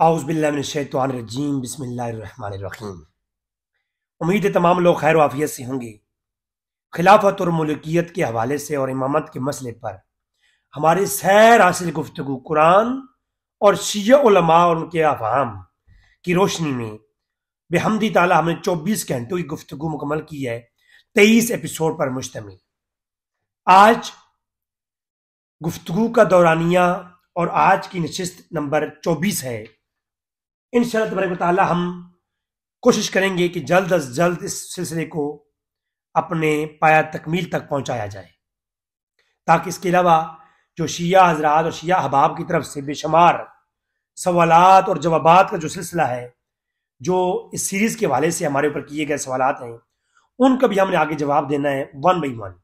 औज़ुबिल्लाहिमिनश्शैतानिर्रजीम बिस्मिल्लाहिर्रहमानिर्रहीम। उम्मीद है तमाम लोग खैर वाफियत से होंगे। खिलाफत और मुल्कियत के हवाले से और इमामत के मसले पर हमारी सैर हासिल गुफ्तगू कुरान और शिया उलमा और उनके अफ़हाम की रोशनी में बेहमदी ताला हमने 24 घंटों की गुफ्तगू मुकम्मल की है, 23 एपिसोड पर मुश्तमिल। आज गुफ्तगू का दौरानिया और आज की नशिस्त नंबर 24 है। इंशाअल्लाह तबारक व तआला हम कोशिश करेंगे कि जल्द अज जल्द इस सिलसिले को अपने पाया तकमील तक पहुंचाया जाए, ताकि इसके अलावा जो शिया हजरात और शिया अहबाब की तरफ से बेशुमार सवालात और जवाबात का जो सिलसिला है, जो इस सीरीज के हवाले से हमारे ऊपर किए गए सवालात हैं, उनका भी हमने आगे जवाब देना है वन बाई वन।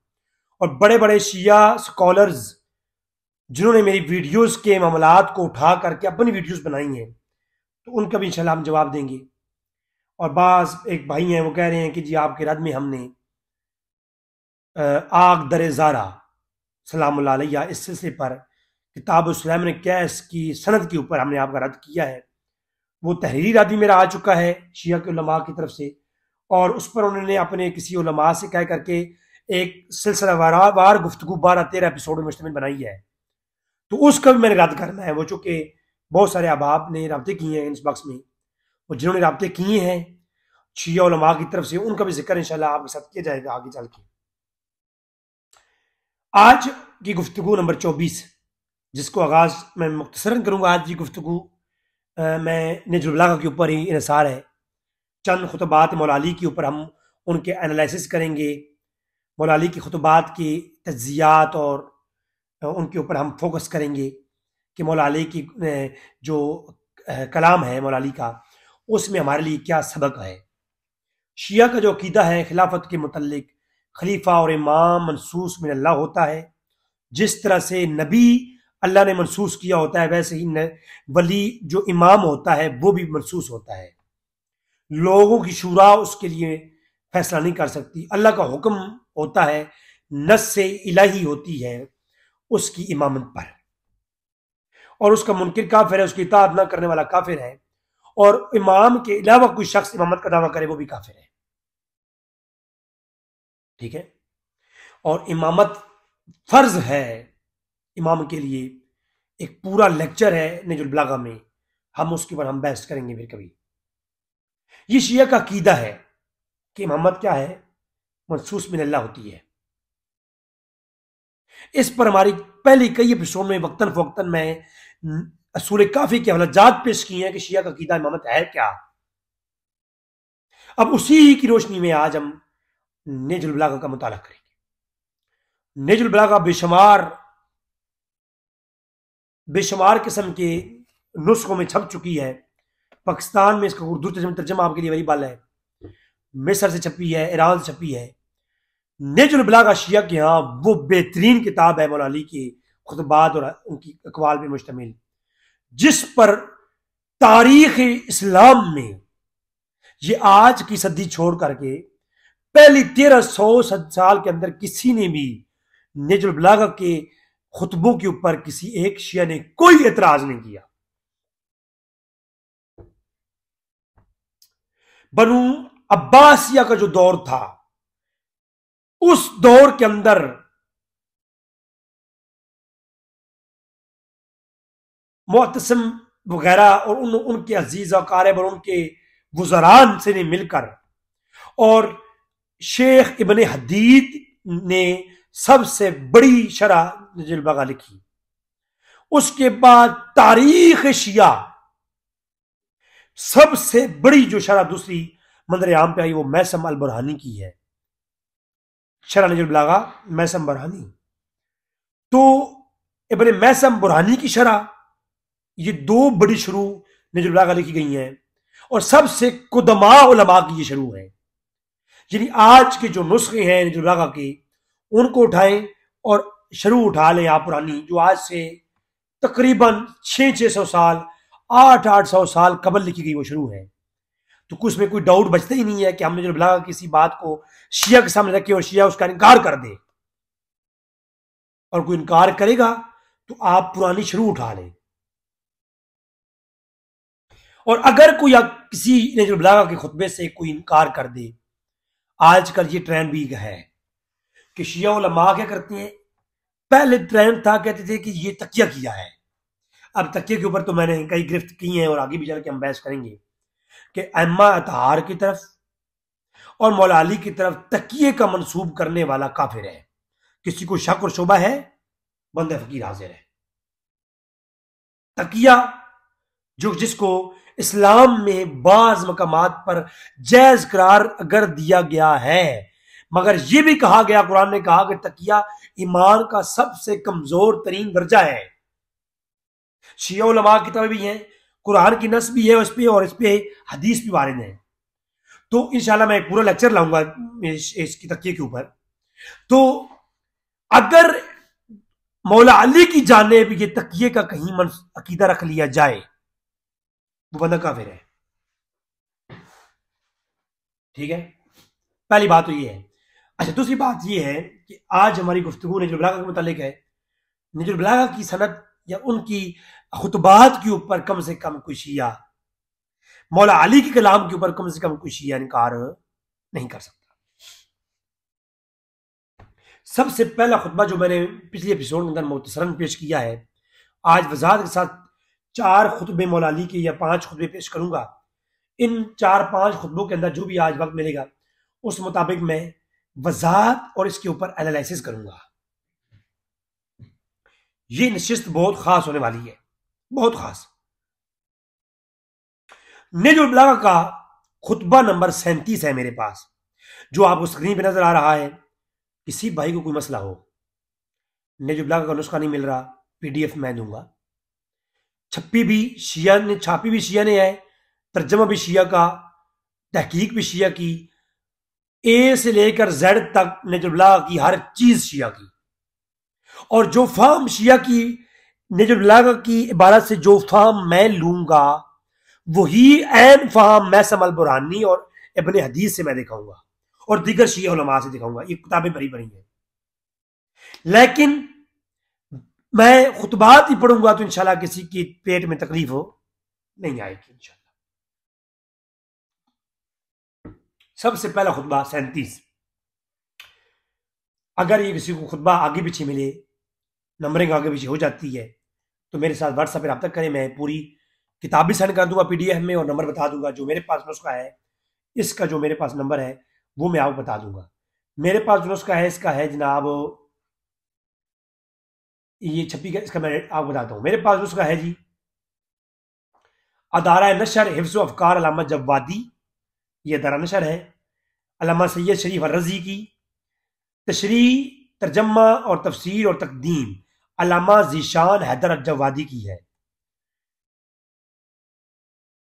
और बड़े बड़े शिया स्कॉलर्स जिन्होंने मेरी वीडियोस के मामलात को उठा करके अपनी वीडियोस बनाई हैं, तो उनका भी इंशाल्लाह हम जवाब देंगे। और बाज एक भाई हैं, वो कह रहे हैं कि जी आपके रद में हमने आग दर ज़ारा सलामुल्लाह अलैहा इस सिलसिले पर किताब सुलैमान कैस की सनद के ऊपर हमने आपका रद्द किया है। वो तहरीरी रद्द भी मेरा आ चुका है शिया के उलमा की तरफ से, और उस पर उन्होंने अपने किसी उलमा से कह करके एक सिलसिला वार गुफ्तगू 12-13 एपिसोड में मुश्तमिल बनाई है, तो उसका भी मैंने रद्द करना है। वो चूंकि बहुत सारे अहबाब ने रब्ते किए हैं इस बक्स में, और जिन्होंने रब्ते किए हैं शिया उलमा की तरफ से, उनका भी जिक्र इंशाल्लाह आपके साथ किया जाएगा आगे चल के। आज की गुफ्तगू नंबर 24, जिसको आगाज मैं मुख्तसरन करूंगा। आज की गुफ्तगू मैं नजरुल बलागा के ऊपर ही इनसार है। चंद खुतबात मौला अली के ऊपर हम उनके एनालिसिस करेंगे, मौला अली की खुतबात की तज्जियात और उनके ऊपर हम फोकस करेंगे कि मौला अली की जो कलाम है मौला अली का, उसमें हमारे लिए क्या सबक है। शिया का जो अकीदा है खिलाफत के मुतल्लिक, खलीफा और इमाम मनसूस मिन अल्लाह होता है। जिस तरह से नबी अल्लाह ने मनसूस किया होता है, वैसे ही वली जो इमाम होता है वो भी मनसूस होता है। लोगों की शुरा उसके लिए फैसला नहीं कर सकती। अल्लाह का हुक्म होता है, नस से इलाही होती है उसकी इमामत पर, और उसका मुनकिर काफिर है, उसकी इताअत ना करने वाला काफिर है, और इमाम के अलावा कोई शख्स इमामत का दावा करे वो भी काफिर है। ठीक है। और इमामत फर्ज है इमाम के लिए। एक पूरा लेक्चर है नजरुल बलागा में, हम उसके ऊपर हम बहस करेंगे फिर कभी। ये शिया का अकीदा है कि इमामत क्या है, मनसूस मिन अल्लाह होती है। इस पर हमारी पहले कई एपिसोड में वक्तन फवक्तन मैं असूल काफी के हवालात पेश किए हैं कि शिया का अकीदा इमामत है क्या। अब उसी की रोशनी में आज हम नजरुल बलागा का मुताला करेंगे। नजरुल बलागा बेशुमार किस्म के नुस्खों में छप चुकी है। पाकिस्तान में इसका उर्दू तर्जमा आपके लिए अवेलेबल है, मिस्र से छपी है, ईरान से छपी है। नजरुल बलागा शिया के यहाँ वो बेहतरीन किताब है मौला अली के खुतबात और उनकी अकवाल पर मुश्तमिल, जिस पर तारीख इस्लाम में ये आज की सदी छोड़ करके पहली 1300 साल के अंदर किसी ने भी नजरुल बलागा के खुतबों के ऊपर किसी एक शिया ने कोई एतराज नहीं किया। बनु अब्बासिया का जो दौर था, उस दौर के अंदर मुअतसिम वगैरह और उनके अजीज अकारिब और उनके वज़रान से ने मिलकर, और शेख इब्ने हदीद ने सबसे बड़ी शरह नजरुल बलागा लिखी। उसके बाद तारीख शिया सबसे बड़ी जो शरह दूसरी मंदर आम पे आई वो मैसम अल बुरहानी की है, शरह नजरुल बलागा मैसम बुरहानी। तो इब्ने मैसम बुरहानी की शरह, ये दो बड़ी शुरू नजरुल बलागा लिखी गई हैं, और सबसे कुदमा उलमा की ये शुरू है। यानी आज के जो नुस्खे हैं नजरुल बलागा के, उनको उठाएं और शुरू उठा लें आप पुरानी, जो आज से तकरीबन 600 साल 800 साल कबल लिखी गई वो शुरू है। तो कुछ में कोई डाउट बचता ही नहीं है कि हमने नजरुल बलागा किसी बात को शिया के सामने रखे और शिया उसका इनकार कर दे, और कोई इनकार करेगा तो आप पुरानी शुरू उठा लें। और अगर कोई किसी नजरुल बलागा के खुतबे से कोई इनकार कर दे, आजकल ये ट्रेंड भी है कि शिया उलमा क्या करते हैं, पहले ट्रेंड था कहते थे कि ये तकिया किया है। अब तकिया के ऊपर तो मैंने कई गिरफ्त की हैं और आगे भी चल के हम बहस करेंगे कि अम्मा अतहार की तरफ और मौला अली की तरफ तकिए का मंसूब करने वाला काफिर है। किसी को शक और शोभा है, बंदे फकीर हाजिर है। तकिया जो जिसको इस्लाम में बाज मकामात पर जायज करार अगर दिया गया है, मगर यह भी कहा गया, कुरान ने कहा कि तकिया ईमान का सबसे कमजोर तरीन दर्जा है। शिया उलमा की तरफ भी है, कुरान की नस भी है उस पर और इस पे हदीस भी वारिद है। तो इंशाल्लाह मैं एक पूरा लेक्चर लाऊंगा इसकी तकिए के ऊपर। तो अगर मौला अली की जानिब ये तकिए का कहीं अकीदा रख लिया जाए, वो बंदा काफिर है। ठीक है, पहली बात तो ये है। अच्छा, दूसरी बात ये है कि आज हमारी गुफ्तगू नजरुल बलागा के मुतालिक है। नजरुल बलागा की सनद या उनकी खुतबात के ऊपर कम से कम कोई शिया, मौला अली के कलाम के ऊपर कम से कम कोई शिया इनकार नहीं कर सकता। सबसे पहला खुतबा जो मैंने पिछले एपिसोड के अंदर मुख्तसरन पेश किया है, आज वजाहत के साथ 4 खुतबे मौला अली के या 5 खुतबे पेश करूंगा। इन 4-5 खुतबों के अंदर जो भी आज वक्त मिलेगा उस मुताबिक मैं वजाहत और इसके ऊपर एनालिसिस करूंगा। ये नशिस्त बहुत खास होने वाली है, बहुत खास। नजरुल बलागा का खुतबा नंबर 37 है मेरे पास, जो आपको स्क्रीन पे नजर आ रहा है। किसी भाई को कोई मसला हो, नजरुल बलागा का नुस्खा नहीं मिल रहा, PDF मैं दूंगा। छापी भी शिया ने है, तर्जमा भी शिया का, तहकीक भी शिया की, A से लेकर Z तक नजरुल बलागा की हर चीज शिया की। और जो फार्म शिया की नजरुल बलागा की इबारत से जो फार्म मैं लूंगा, वही ऐन फार्म मैं समल बुरहानी और इब्ने हदीस से मैं दिखाऊंगा और दीगर शिया उलमा से दिखाऊंगा। ये किताबें भरी भरी हैं, लेकिन मैं खुतबात ही पढ़ूंगा तो इंशाल्लाह किसी की पेट में तकलीफ हो नहीं आएगी इंशाल्लाह। सबसे पहला खुतबा 37। अगर ये किसी को खुतबा आगे पीछे मिले, नंबरिंग आगे पीछे हो जाती है, तो मेरे साथ व्हाट्सएप पर रब्ता करें। मैं पूरी किताब भी सेंड कर दूंगा PDF में और नंबर बता दूंगा। जो मेरे पास नुस्खा है, इसका जो मेरे पास नंबर है वो मैं आपको बता दूंगा। मेरे पास जो नुस्खा है इसका है जनाब, ये 26 का, इसका मैं आपको बताता हूं। मेरे पास नुस्खा है जी, अदारा नशर हिफ्ज़ अफकार अल्लामा जवादी, ये अदारा नशर है। अल्लामा सैयद शरीफ अर्रजी की तशरी, तर्जमा और तफसीर और तकदीम अल्लामा ज़ीशान हैदर जवादी की है।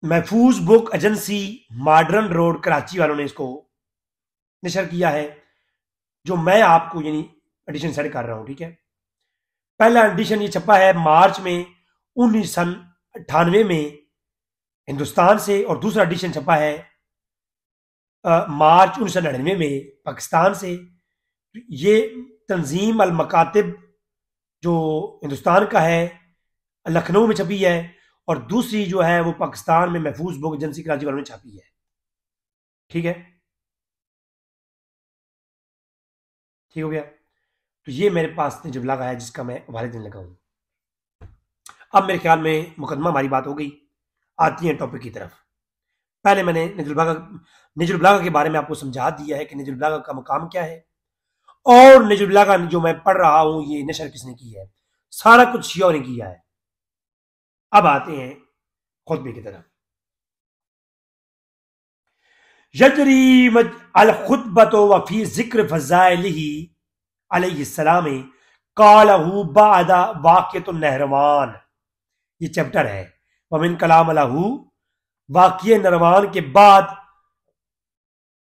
महफूज book agency, modern road, Karachi वालों ने इसको नशर किया है, जो मैं आपको यानी एडिशन सेंड कर रहा हूं। ठीक है, पहला एडिशन ये छपा है मार्च में 1998 में हिंदुस्तान से, और दूसरा एडिशन छपा है मार्च 1999 में पाकिस्तान से। ये तंजीम अल मकातिब जो हिंदुस्तान का है, लखनऊ में छपी है, और दूसरी जो है वो पाकिस्तान में महफूज बुक एजेंसी कराची वालों ने छापी है। ठीक है, ठीक हो गया। तो ये मेरे पास नजरुल बलागा है जिसका मैं हवाले देने लगा हूं। अब मेरे ख्याल में मुकदमा हमारी बात हो गई, आती है टॉपिक की तरफ। पहले मैंने नजरुल बलागा के बारे में आपको समझा दिया है कि नजरुल बलागा का मकाम क्या है, और नजरुल बलागा जो मैं पढ़ रहा हूं ये नशर किसने की है, सारा कुछ शिया ने किया है। अब आते हैं खुतबे की तरफ। यजरी अल खुतबतो वफी जिक्र फजाइलिही अलैहिस्सलाम कालहू बादा वाक़ियतुन नहरवान, ये चैप्टर है। वमिन कलाम अलहू, वाक़िए नहरवान के बाद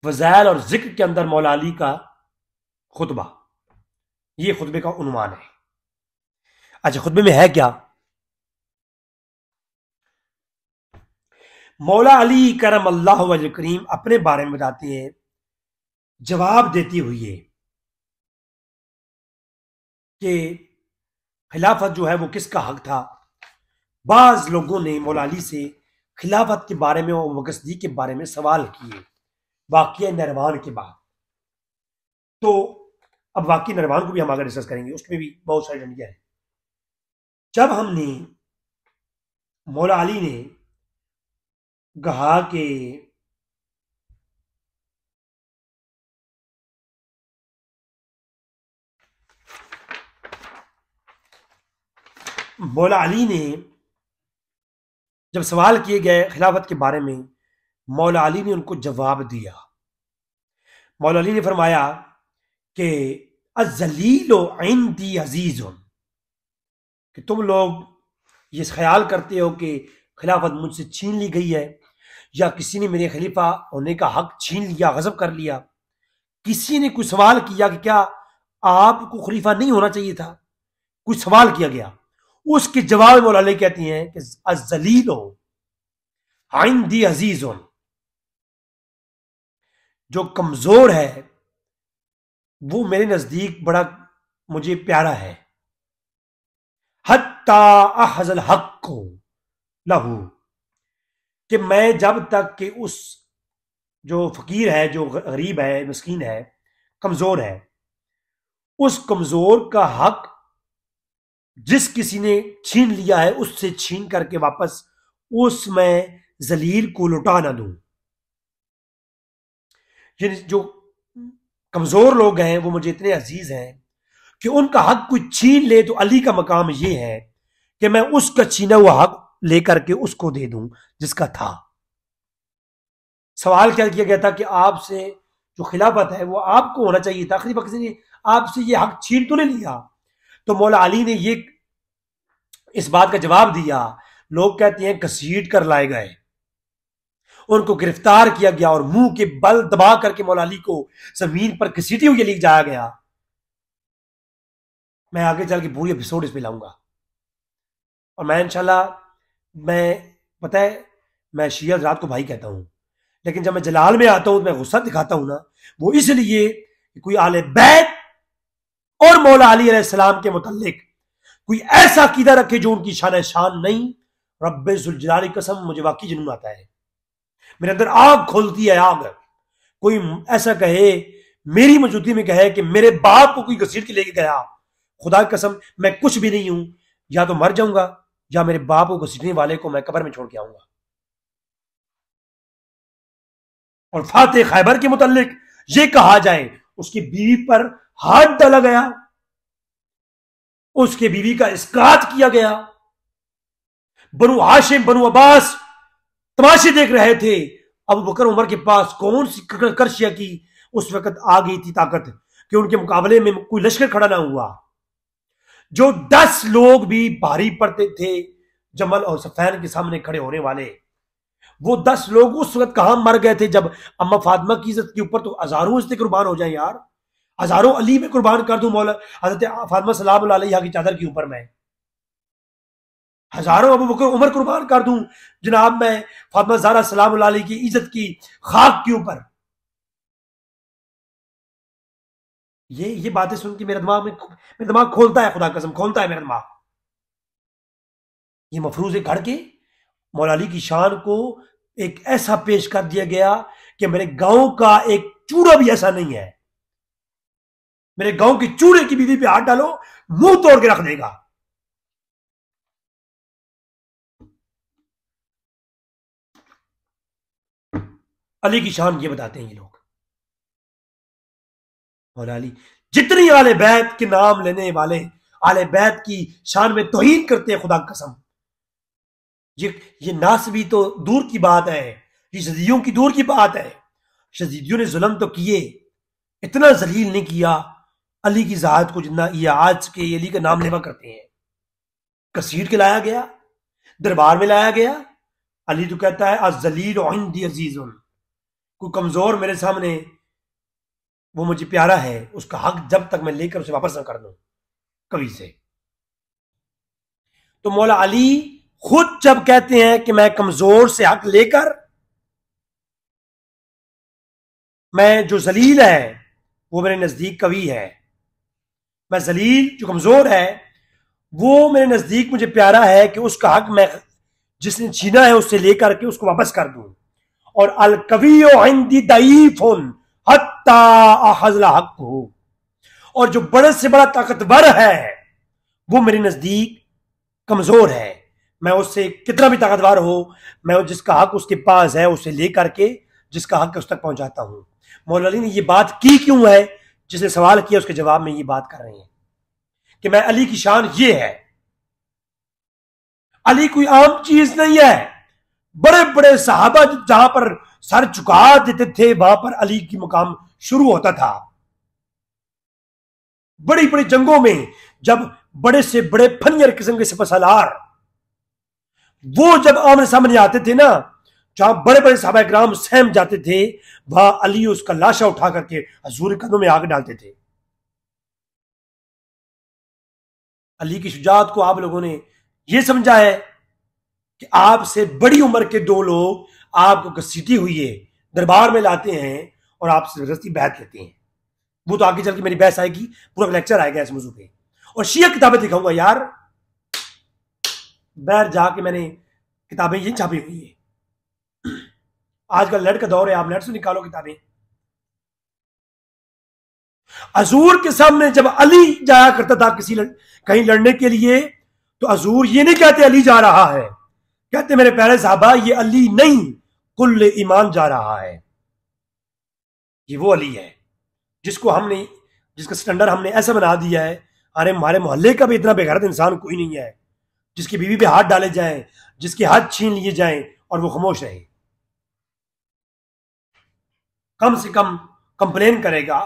फजाइल और जिक्र के अंदर मौला अली का खुतबा, ये खुतबे का उन्वान है। अच्छा, खुतबे में है क्या? मौला अली करम अल्लाह वजह करीम अपने बारे में बताते हैं, जवाब देते हुए कि खिलाफत जो है वो किसका हक था। बाज लोगों ने मौला अली से खिलाफत के बारे में और अबू बकर सिद्दीक के बारे में सवाल किए वाक़या नहरवान के बाद। तो अब वाक़या नहरवान को भी हम आगे डिस्कस करेंगे, उसमें भी बहुत सारी डंडियां हैं। जब हमने मौला अली ने कहा कि मौला अली ने जब सवाल किए गए खिलाफत के बारे में, मौला अली ने उनको जवाब दिया। मौला अली ने फरमाया कि अज़लीलो इंदी अजीज़ुन, कि तुम लोग ये ख्याल करते हो कि खिलाफत मुझसे छीन ली गई है, या किसी ने मेरे खलीफा होने का हक छीन लिया, गजब कर लिया। किसी ने कोई सवाल किया कि क्या आपको खलीफा नहीं होना चाहिए था, कुछ सवाल किया गया, उसके जवाब में मौला अली कहती हैं कि अज़लीलो इंदी अजीज़ुन, जो कमजोर है वो मेरे नजदीक बड़ा मुझे प्यारा है। हत्ता अहज़ल हक लहू, कि मैं जब तक कि उस जो फकीर है, जो गरीब है, मिस्कीन है, कमजोर है, उस कमजोर का हक जिस किसी ने छीन लिया है उससे छीन करके वापस उसमें जलील को लौटा ना दूं। जो कमजोर लोग हैं वो मुझे इतने अजीज हैं कि उनका हक कोई छीन ले तो अली का मकाम ये है कि मैं उसका छीना हुआ हक लेकर के उसको दे दूं जिसका था। सवाल क्या किया गया था कि आपसे जो खिलाफत है वो आपको होना चाहिए था, खलीफा किसी ने आपसे ये हक छीन तो नहीं लिया। तो मौला अली ने ये इस बात का जवाब दिया। लोग कहते हैं घसीट कर लाए गए, उनको गिरफ्तार किया गया और मुंह के बल दबा करके मौला अली को जमीन पर घसीटी हुई ले जाया गया। मैं आगे चल के पूरी एपिसोड इस पे लाऊंगा और मैं इंशाल्लाह, मैं पता है मैं शिया रात को भाई कहता हूं, लेकिन जब मैं जलाल में आता हूं तो मैं गुस्सा दिखाता हूं ना, वो इसलिए कि कोई आले बैत और मौला अली अलैहिस्सलाम के मुताल्लिक कोई ऐसा अकीदा रखे जो उनकी शान नहीं। रब्बे जुल जलाली कसम, मुझे वाकई जुनून आता है, मेरे अंदर आग खोलती है आग। कोई ऐसा कहे मेरी मौजूदगी में कहे कि मेरे बाप को कोई घसीट के लेके गया, खुदा की कसम मैं कुछ भी नहीं हूं, या तो मर जाऊंगा या मेरे बाप को घसीटने वाले को मैं कब्र में छोड़ के आऊंगा। और फातेह खैबर के मुताल्लिक ये कहा जाए उसकी बीवी पर हाथ डाला गया, उसके बीवी का इस्कात किया गया, बनु हाशिम बनु अब्बास तमाशे देख रहे थे। अबू बकर उमर के पास कौन सी करशिया की उस वक्त आ गई थी ताकत कि उनके मुकाबले में कोई लश्कर खड़ा ना हुआ। जो 10 लोग भी भारी पड़ते थे जमल और सफैन के सामने खड़े होने वाले, वो 10 लोग उस वक्त कहां मर गए थे जब अम्मा फातिमा की इज्जत के ऊपर तो हजारों इज्जत कुर्बान हो जाए यार, हजारों अली में कुर्बान कर दूं मौला हजरत फातिमा सलाम अलैहा की चादर के ऊपर, मैं हजारों अबू बकर उमर कुर्बान कर दूं जनाब मैं फातिमा ज़हरा सलाम अलैहा की इज्जत की खाक के ऊपर। ये बातें सुन के मेरे दिमाग खोलता है, खुदा कसम खोलता है मेरा दिमाग। ये मफरूजे घड़ के मौला अली की शान को एक ऐसा पेश कर दिया गया कि मेरे गांव का एक चूड़ा भी ऐसा नहीं है, मेरे गांव के चूड़े की बीवी पे हाथ डालो मुंह तोड़ के रख देगा। अली की शान ये बताते हैं ये लोग। मौला अली जितनी आले बैत के नाम लेने वाले आले बैत की शान में तौहीन करते हैं, खुदा कसम ये नासबी तो दूर की बात है, ये शजीदियों की दूर की बात है। शजीदियों ने जुल्म तो किए, इतना जलील नहीं किया अली की ज़ात को जितना ये आज के अली का नाम लेवा करते हैं। कसीट के लाया गया, दरबार में लाया गया। अली तो कहता है अज़लील इंदी अजीज़ुन, कोई कमजोर मेरे सामने वो मुझे प्यारा है, उसका हक जब तक मैं लेकर उसे वापस न कर दूं कभी से। तो मौला अली खुद जब कहते हैं कि मैं कमजोर से हक लेकर, मैं जो जलील है वो मेरे नजदीक कवि है, मैं जलील जो कमजोर है वो मेरे नजदीक मुझे प्यारा है कि उसका हक मैं जिसने छीना है उससे लेकर के उसको वापस कर दूं। और अल कवियो इंदी दईफुन हत्ता अखज़ल हक़्क़हु, और जो बड़े से बड़ा ताकतवर है वो मेरे नजदीक कमजोर है। मैं उससे कितना भी ताकतवर हो, मैं जिसका हक उसके पास है उसे लेकर के जिसका हक उस तक पहुंचाता हूं। मौला अली ने ये बात की क्यों है? जिसने सवाल किया उसके जवाब में ये बात कर रहे हैं कि मैं अली की शान ये है। अली कोई आम चीज नहीं है। बड़े बड़े सहाबा जहां पर सर झुका देते थे वहां पर अली की मुकाम शुरू होता था। बड़ी बड़ी जंगों में जब बड़े से बड़े फनियर किस्म के सिपहसालार वो जब आमने सामने आते थे ना, जहां बड़े बड़े सहाबा इकराम सहम जाते थे, वहां अली उसका लाशा उठा करके हजूर के कदमों में आग डालते थे। अली की शुजाअत को आप लोगों ने यह समझा है कि आपसे बड़ी उम्र के दो लोग आपको घसीटी हुई है दरबार में लाते हैं और आपसे जबरदस्ती बैठ लेते हैं। वो तो आगे चल के मेरी बहस आएगी, पूरा लेक्चर आएगा इस मौजू पे, और शिया किताबें दिखाऊंगा यार। बैर जाके मैंने किताबें ये छापी हुई है। आजकल नेट का दौर है, आप नेट से निकालो किताबें। हजूर के सामने जब अली जाया करता था कहीं लड़ने के लिए, तो हजूर ये नहीं कहते अली जा रहा है, कहते मेरे प्यारे साहबा ये अली नहीं कुल ईमान जा रहा है। ये वो अली है जिसका स्टैंडर्ड हमने ऐसा बना दिया है, अरे हमारे मोहल्ले का भी इतना बेगैरत इंसान कोई नहीं है जिसकी बीवी पे हाथ डाले जाएं, जिसके हाथ छीन लिए जाएं और वो खामोश रहे। कम से कम कंप्लेन करेगा,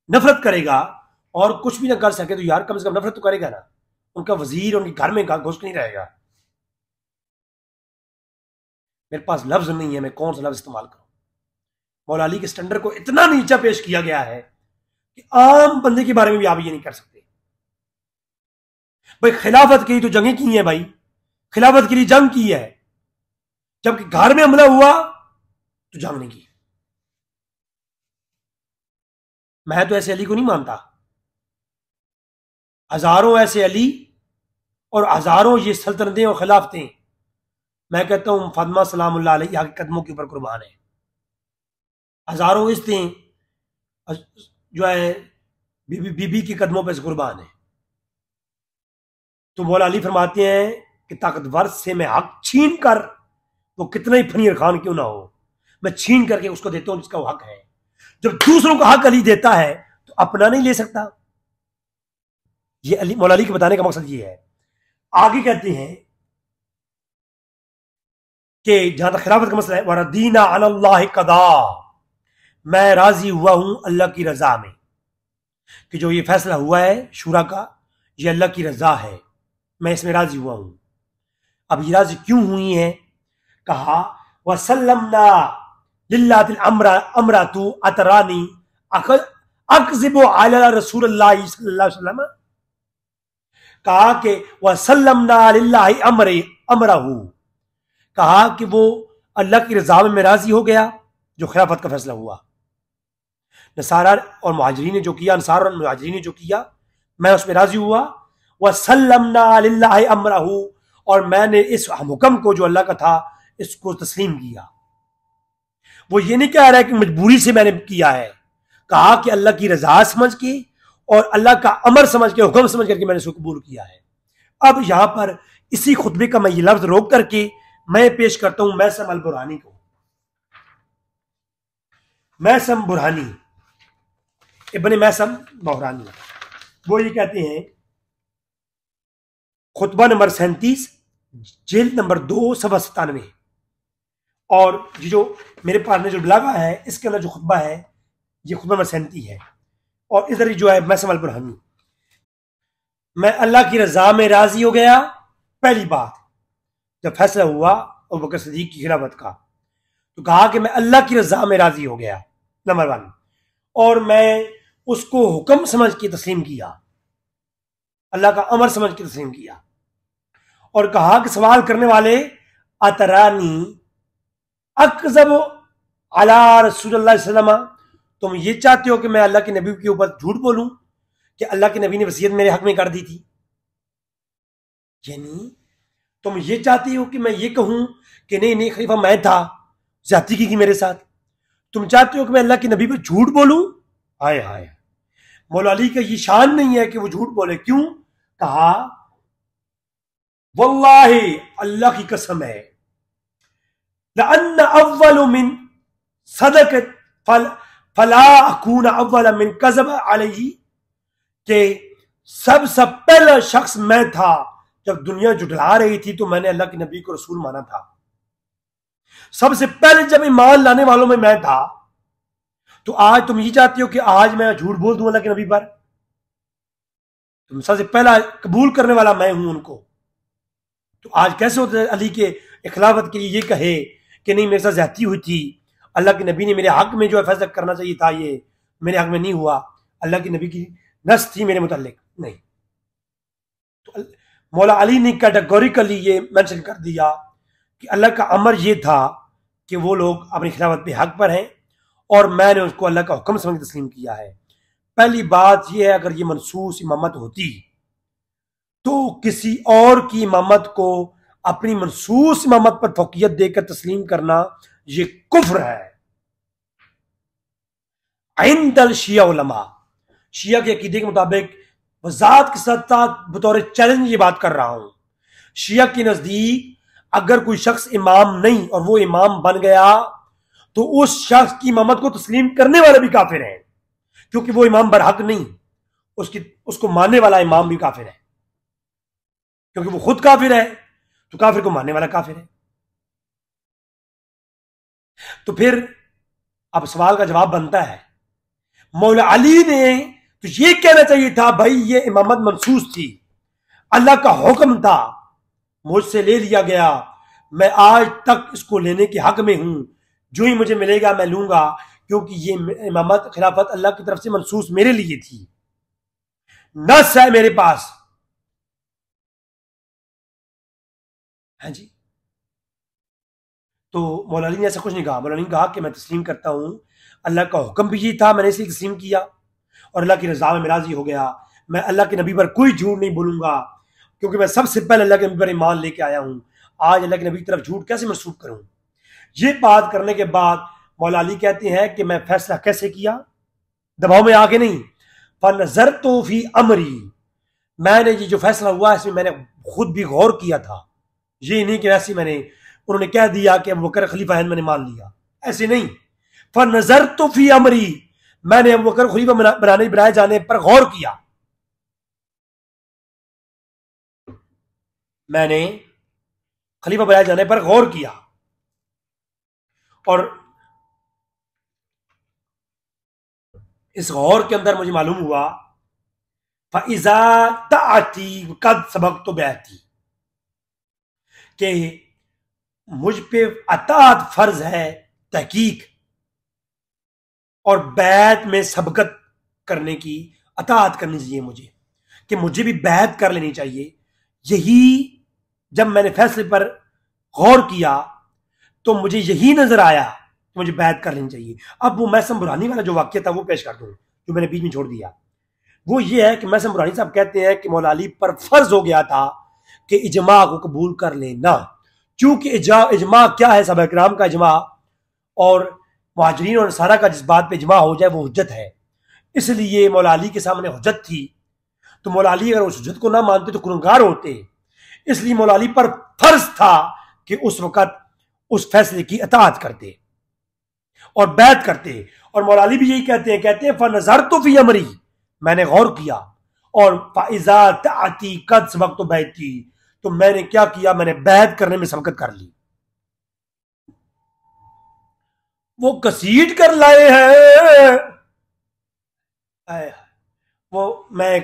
नफरत करेगा, और कुछ भी ना कर सके तो यार कम से कम नफरत तो करेगा ना। उनका वजीर उनके घर में घुस नहीं रहेगा। मेरे पास लफ्ज नहीं है, मैं कौन सा लफ्ज इस्तेमाल करूं। मौला अली के स्टैंडर्ड को इतना नीचा पेश किया गया है कि आम बंदे के बारे में भी आप ये नहीं कर सकते। भाई खिलाफत के लिए तो जंगें की हैं, भाई खिलाफत के लिए जंग की है, जबकि घर में हमला हुआ तो जंग नहीं की। मैं तो ऐसे अली को नहीं मानता। हजारों ऐसे अली और हजारों ये सल्तनतें और खिलाफतें, मैं कहता हूं फातिमा सलामुल्लाह अलैहा के कदमों के ऊपर कुर्बान है। हजारों इस्तें जो है बीबी के कदमों पर कुर्बान है। तो मौला अली फरमाते हैं कि ताकतवर से मैं हक छीन कर, वो कितना ही फनीर खान क्यों ना हो, मैं छीन करके उसको देता हूं जिसका वो हक है। जब दूसरों का हक अली देता है तो अपना नहीं ले सकता। ये अली मौला अली के बताने का मकसद ये है। आगे कहते हैं कि जहां तक खिलाफत का मसला है, वरदीना अल्लाह कदा, मैं राजी हुआ हूं अल्लाह की रजा में, कि जो ये फैसला हुआ है शूरा का, ये अल्लाह की रजा है, मैं इसमें राजी हुआ हूं। अब ये राजी क्यों हुई है? कहा वसल्लमना लिल्लाहिल अमरातु अतरानी अकज़िबु अला रसूलिल्लाह सल्लल्लाहु अलैहि वसल्लम, कहा कि वसल्लमना लिल्लाहि अमरहू, कहा कि वो अल्लाह की रजा में राजी हो गया जो खिलाफत का फैसला हुआ। नसारा और मुहाजिरीन ने जो किया, अंसार और मुहाजिरीन ने जो किया, मैं उसमें राजी हुआ। वसल्लमना लिल्लाहि अमरहू, और मैंने इस हुक्म को जो अल्लाह का था इसको तस्लीम किया। वो ये नहीं कह रहा है कि मजबूरी से मैंने किया है, कहा कि अल्लाह की रजा समझ के और अल्लाह का अमर समझ के, हुक्म समझ करके मैंने इसको कबूल किया है। अब यहां पर इसी खुतबे का मैं ये लफ्ज रोक करके मैं पेश करता हूं मैसम अल बुरहानी को। मैसम बुरहानी, इब्ने मैसम बुरहानी, वो ये कहते हैं, खुतबा नंबर 37, जिल्द नंबर 2, सफ़ा 97, और ये जो मेरे पास में जो लगा है इसके अंदर जो खुतबा है ये खुतबा नंबर 37 है। और इधर जो है मैसम अल बुरहानी, मैं अल्लाह की रजा में राजी हो गया। पहली बात, जब फैसला हुआ अबू बकर सिद्दीक की खिलाफत का, तो कहा कि मैं अल्लाह की रजा में राजी हो गया, नंबर 1, और मैं उसको हुक्म समझ के तस्लीम किया, अल्लाह का अमर समझ के तस्लीम किया। और कहा कि सवाल करने वाले अतरानी अकज़ब अला रसूलुल्लाह सल्लल्लाहु अलैहि वसल्लम, तुम ये चाहते हो कि मैं अल्लाह के नबी के ऊपर झूठ बोलूं कि अल्लाह के नबी ने वसीयत मेरे हक में कर दी थी? यानी तुम ये चाहती हो कि मैं ये कहूं कि नहीं नहीं खलीफा मैं था, ज्यादती की मेरे साथ। तुम चाहते हो कि मैं अल्लाह के नबी पर झूठ बोलूं? हाय हाय, मौला अली का ये शान नहीं है कि वो झूठ बोले। क्यों? कहा वल्लाहि, अल्लाह की कसम है, लअन्न अव्वल मिन सदक़त फला अकून अव्वल मिन कज़ब अलैहि, कि सबसे पहला शख्स मैं था जब दुनिया जुटला रही थी तो मैंने अल्लाह के नबी को रसूल माना था। सबसे पहले जब ईमान लाने वालों में मैं था। तो आज तुम ये चाहती हो कि आज मैं झूठ बोल दूं अल्लाह के नबी पर? तुम सबसे पहला कबूल करने वाला मैं हूं उनको। तो आज कैसे होता है अली के खिलाफत के लिए ये कहे कि नहीं मेरे साथ ज्यादती हुई थी, अल्लाह के नबी ने मेरे हक में जो फैसला करना चाहिए था ये मेरे हक में नहीं हुआ, अल्लाह के नबी की नस थी मेरे मुतालिक? नहीं। तो मौला अली ने कैटेगोरिकली ये मेंशन कर दिया कि अल्लाह का अमर ये था कि वो लोग अपनी खिलाफत पे हक पर हैं और मैंने उसको अल्लाह का हुक्म समझ तस्लीम किया है। पहली बात यह है, अगर ये मनसूस इमामत होती तो किसी और की इमामत को अपनी मनसूस इमामत पर फौकियत देकर तस्लीम करना ये कुफ्र है। इंदल शिया उलमा, शिया के अकीदे के मुताबिक वजात के साथ साथ बतौर चैलेंज ये बात कर रहा हूं, शिया के नजदीक अगर कोई शख्स इमाम नहीं और वो इमाम बन गया तो उस शख्स की इमामत को तस्लीम करने वाले भी काफिर हैं, क्योंकि वो इमाम बरहक नहीं, उसको मानने वाला इमाम भी काफिर है। क्योंकि वो खुद काफिर है तो काफिर को मानने वाला काफिर है। तो फिर अब सवाल का जवाब बनता है, मौला अली ने तो ये कहना चाहिए था भाई ये इमामत मनसूस थी, अल्लाह का हुक्म था, मुझसे ले लिया गया, मैं आज तक इसको लेने के हक में हूं, जो ही मुझे मिलेगा मैं लूंगा, क्योंकि ये इमामत खिलाफत अल्लाह की तरफ से मनसूस मेरे लिए थी, नस है मेरे पास। हाँ जी। तो मौला अली ने ऐसा कुछ नहीं कहा। मौला अली ने कहा कि मैं तस्लीम करता हूं, अल्लाह का हुक्म भी ये था, मैंने इसलिए तस्लीम किया और अल्लाह की रजा में मैं राजी हो गया। मैं अल्लाह के नबी पर कोई झूठ नहीं बोलूंगा, क्योंकि मैं सबसे पहले अल्लाह के नबी पर ईमान लेके आया हूं। आज अल्लाह के नबी की तरफ झूठ कैसे मनसूब करूं? ये बात करने के बाद मौला अली कहते हैं कि मैं फैसला कैसे किया, दबाव में आके नहीं, फनज़र तो फी अमरी, मैंने ये जो फैसला हुआ इसमें मैंने खुद भी गौर किया था। ये नहीं कि वैसे मैंने उन्होंने कह दिया कि अबू बकर खलीफा है मैंने मान लिया, ऐसे नहीं। फनज़र तो फी अमरी, मैंने अबू बकर खलीफा बनाए जाने पर गौर किया, मैंने खलीफा बनाए जाने पर गौर किया। और इस गौर के अंदर मुझे मालूम हुआ फ़इज़ा ताती कद सबक तो बैती, कि मुझ पे अतात फर्ज है, तहकीक और बैत में सबकत करने की अतात करनी चाहिए मुझे, कि मुझे भी बैत कर लेनी चाहिए। यही जब मैंने फैसले पर गौर किया तो मुझे यही नजर आया कि मुझे बैत कर लेनी चाहिए। अब वो मैसम बुरहानी वाला जो वाक्य था वो पेश कर दूं जो मैंने बीच में छोड़ दिया। वो ये है कि मैसम बुरहानी साहब कहते हैं कि मौला अली पर फर्ज हो गया था कि इजमा को कबूल कर लेना, क्योंकि इजमा क्या है, साहब इकराम का इजमा और मुहाजिरीन और अंसारा का जिस बात पे इजमा हो जाए वो हुज्जत है। इसलिए मौला अली के सामने हुज्जत थी, तो मौला अली अगर उस हुज्जत को ना मानते तो गुनहगार होते। इसलिए मौला अली पर फर्ज था कि उस वक्त उस फैसले की अताअत करते और बैत करते। और मौला अली भी यही कहते हैं फनज़र तो फी अमरी, मैंने गौर किया, और फ़इज़ा ताती कद सबक तो बैती, तो मैंने क्या किया, मैंने बैत करने में सबकत कर ली। वो कसीट कर लाए हैं, वो मैं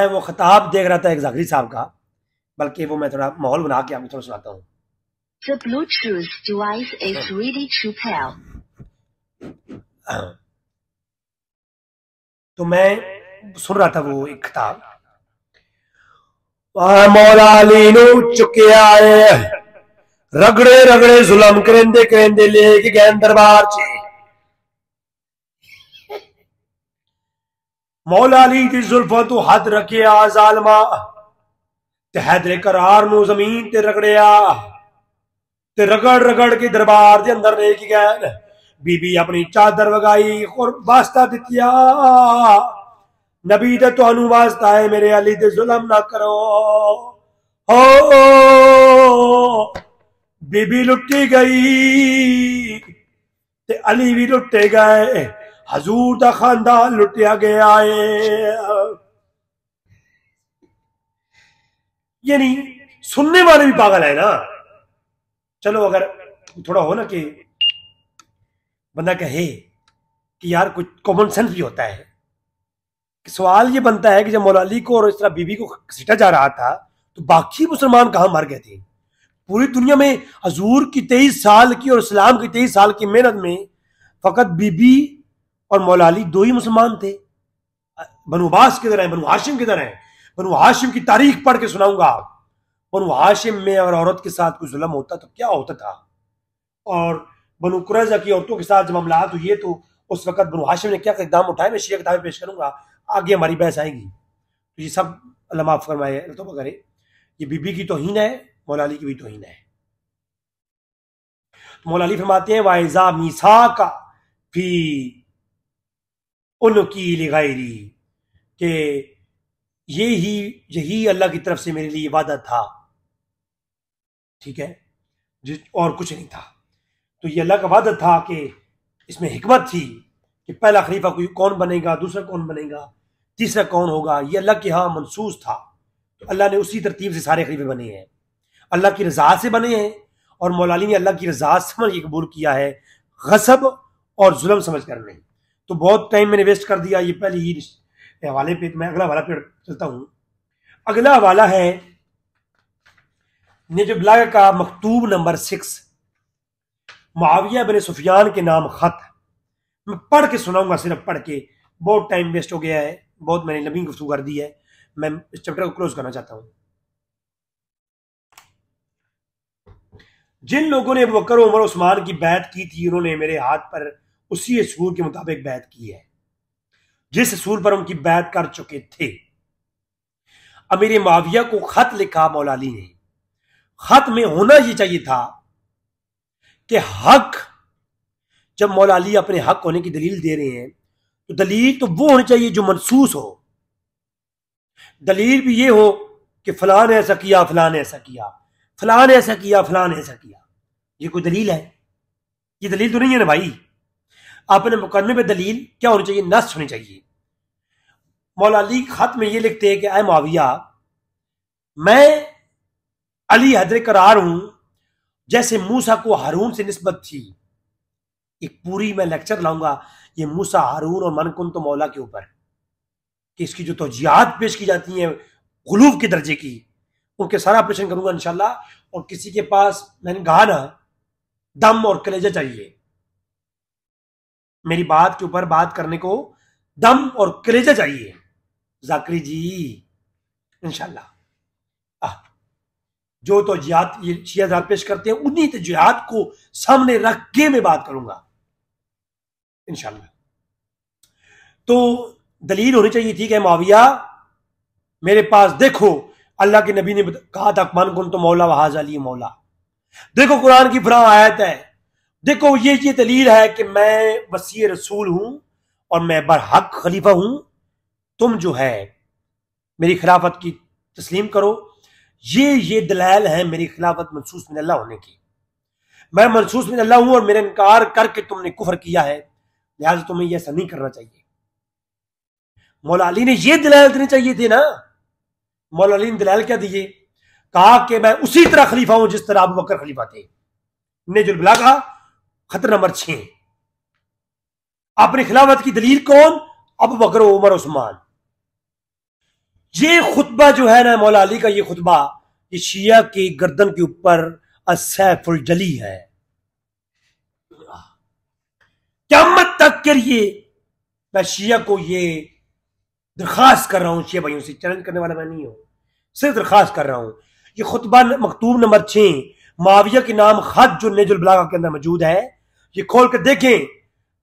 वो खिताब देख रहा था एक जागरी साहब का, बल्कि वो मैं थोड़ा माहौल बना के आपको थोड़ा सुनाता हूँ। The Bluetooth device is ready to pair. तो मैं सुन रहा था वो एक खिताब, मौला अली नु चुके आए रगड़े रगड़े जुलम करेंदे करेंदे लेके गए दरबार च। मौला अली की जुल्फों तो हद रखे आ जालमा, ते हैदरे करार नू जमीन ते रगड़िया ते रगड़ रगड़ के दरबार दे अंदर लेके गए। बीबी अपनी चादर वगाई और वास्ता दितिया, नबी दे तुहानू वास्ता है मेरे अली दे जुल्म ना करो। हो बीबी लुटी गई ते अली भी लुटे गए, हजूर दा खानदान लुटिया गया है। यानी सुनने वाले भी पागल है ना। चलो अगर थोड़ा हो ना कि बंदा कहे कि यार कुछ कॉमन सेंस भी होता है। सवाल ये बनता है कि जब मौला अली को और इस तरह बीबी को घसीटा जा रहा था तो बाकी मुसलमान कहां मर गए थे? पूरी दुनिया में हजूर की 23 साल की और इस्लाम की 23 साल की मेहनत में फकत बीबी और मौला अली दो ही मुसलमान थे। बनु अब्बास किधर है, बनु हाशिम किधर है? बनु हाशिम की तारीख पढ़ के सुनाऊंगा। बनु हाशिम में अगर औरत के साथ कोई जुल्म होता तो क्या होता था, और बनु कुरैज़ा की औरतों के साथ जब मामला तो ये तो उस वक्त बनु हाशिम ने क्या इकदाम उठाए, मैं शिया किताबें पेश करूंगा, आगे हमारी बहस आएगी। तो ये सब अल्लाह माफ फरमाए, तौबा करे। ये बीबी की तौहीन है, मौला अली की भी तौहीन है। तो मौला अली फरमाते हैं वाइजा मीसा का फी उनकी लिगायरी, के यही अल्लाह की तरफ से मेरे लिए इबादत था, ठीक है, और कुछ नहीं था। तो ये अल्लाह का वादा था कि इसमें हिकमत थी कि पहला खलीफा कोई कौन बनेगा, दूसरा कौन बनेगा, तीसरा कौन होगा, ये अल्लाह के यहाँ मनसूस था। तो अल्लाह ने उसी तरतीब से सारे खलीफे बने हैं, अल्लाह की रजा से बने हैं। और मौला अली ने अल्लाह की रजा समझ के कबूल किया है, गसब और जुल्म समझ कर नहीं। तो बहुत टाइम मैंने वेस्ट कर दिया ये पहले ही हवाले पे। मैं अगला हवाला पे चलता हूं। अगला हवाला है नजब बलागा का मकतूब नंबर 6, मुआविया बिन सुफियान के नाम खत। मैं पढ़ के सुनाऊंगा, सिर्फ पढ़ के, बहुत टाइम वेस्ट हो गया है, बहुत मैंने लंबी गुफ्तगू कर दी है। मैं इस चैप्टर को क्लोज करना चाहता हूं। जिन लोगों ने अबू बकर उमर उस्मान की बैत की थी, उन्होंने मेरे हाथ पर उसी असूल के मुताबिक बैत की है जिस असूल पर उनकी बैत कर चुके थे। अमीर मुआविया को खत लिखा मौला अली ने। खत में होना यह चाहिए था कि हक, जब मौला अली अपने हक होने की दलील दे रहे हैं तो दलील तो वो होनी चाहिए जो मनसूस हो। दलील भी ये हो कि फलां ने ऐसा किया, फलां ने ऐसा किया, फलां ने ऐसा किया, फलां ने ऐसा किया। ये कोई दलील है? ये दलील तो नहीं है ना भाई। अपने मुकदमे पे दलील क्या होनी चाहिए? नस होनी चाहिए। मौला अली खत में ये लिखते हैं कि ऐ मुआविया, मैं अली हैदर करार हूं जैसे मूसा को हारून से निस्बत थी। एक पूरी मैं लेक्चर लाऊंगा ये मूसा, हारून और मनकुन तो मौला के ऊपर, कि इसकी जो तौजियात पेश की जाती हैं गुलूब के दर्जे की, उनके सारा ऑपरेशन करूंगा इंशाल्लाह। और किसी के पास, मैंने कहा ना, दम और कलेजा चाहिए। मेरी बात के ऊपर बात करने को दम और कलेजा चाहिए जाकरी जी, इंशाल्लाह। जो तो जिहाद ये शियाजात पेश करते हैं उन्हीं तो जिहाद को सामने रख के मैं बात करूंगा इंशाल्लाह। तो दलील होनी चाहिए, ठीक है मुआविया, मेरे पास देखो अल्लाह के नबी ने कहा था मन कुन तो मौला वहाज अली मौला। देखो कुरान की फलां आयत है, देखो ये दलील है कि मैं वसी रसूल हूं और मैं बरहक खलीफा हूं। तुम जो है मेरी खिलाफत की तस्लीम करो। ये दलाल है मेरी खिलाफत मनसूस मिन अल्लाह होने की। मैं मनसूस मिन अल्लाह हूं और मेरा इनकार करके तुमने कुफर किया है, लिहाजा तुम्हें यह ऐसा नहीं करना चाहिए। मौला अली ने यह दलाल देने चाहिए थे ना। मौला अली ने दलाल क्या दिए? कहा कि मैं उसी तरह खलीफा हूं जिस तरह अबू बकर खलीफा थे। नजजुल बलागा खतर नंबर 6। अपनी खिलाफत की दलील कौन? अबू बकर उमर उस्मान। ये खुतबा जो है ना मौला अली का, ये खुतबा ये शिया की गर्दन के ऊपर असैफुल जली है। क़यामत तक के लिए मैं शिया को ये दरखास्त कर रहा हूं, शिया भाइयों से, चैलेंज करने वाला मैं नहीं हूं, सिर्फ दरखास्त कर रहा हूं। ये खुतबा मकतूब नंबर 6 मुआविया के नाम खत जो नजजुल बलागा के अंदर मौजूद है, ये खोल कर देखें।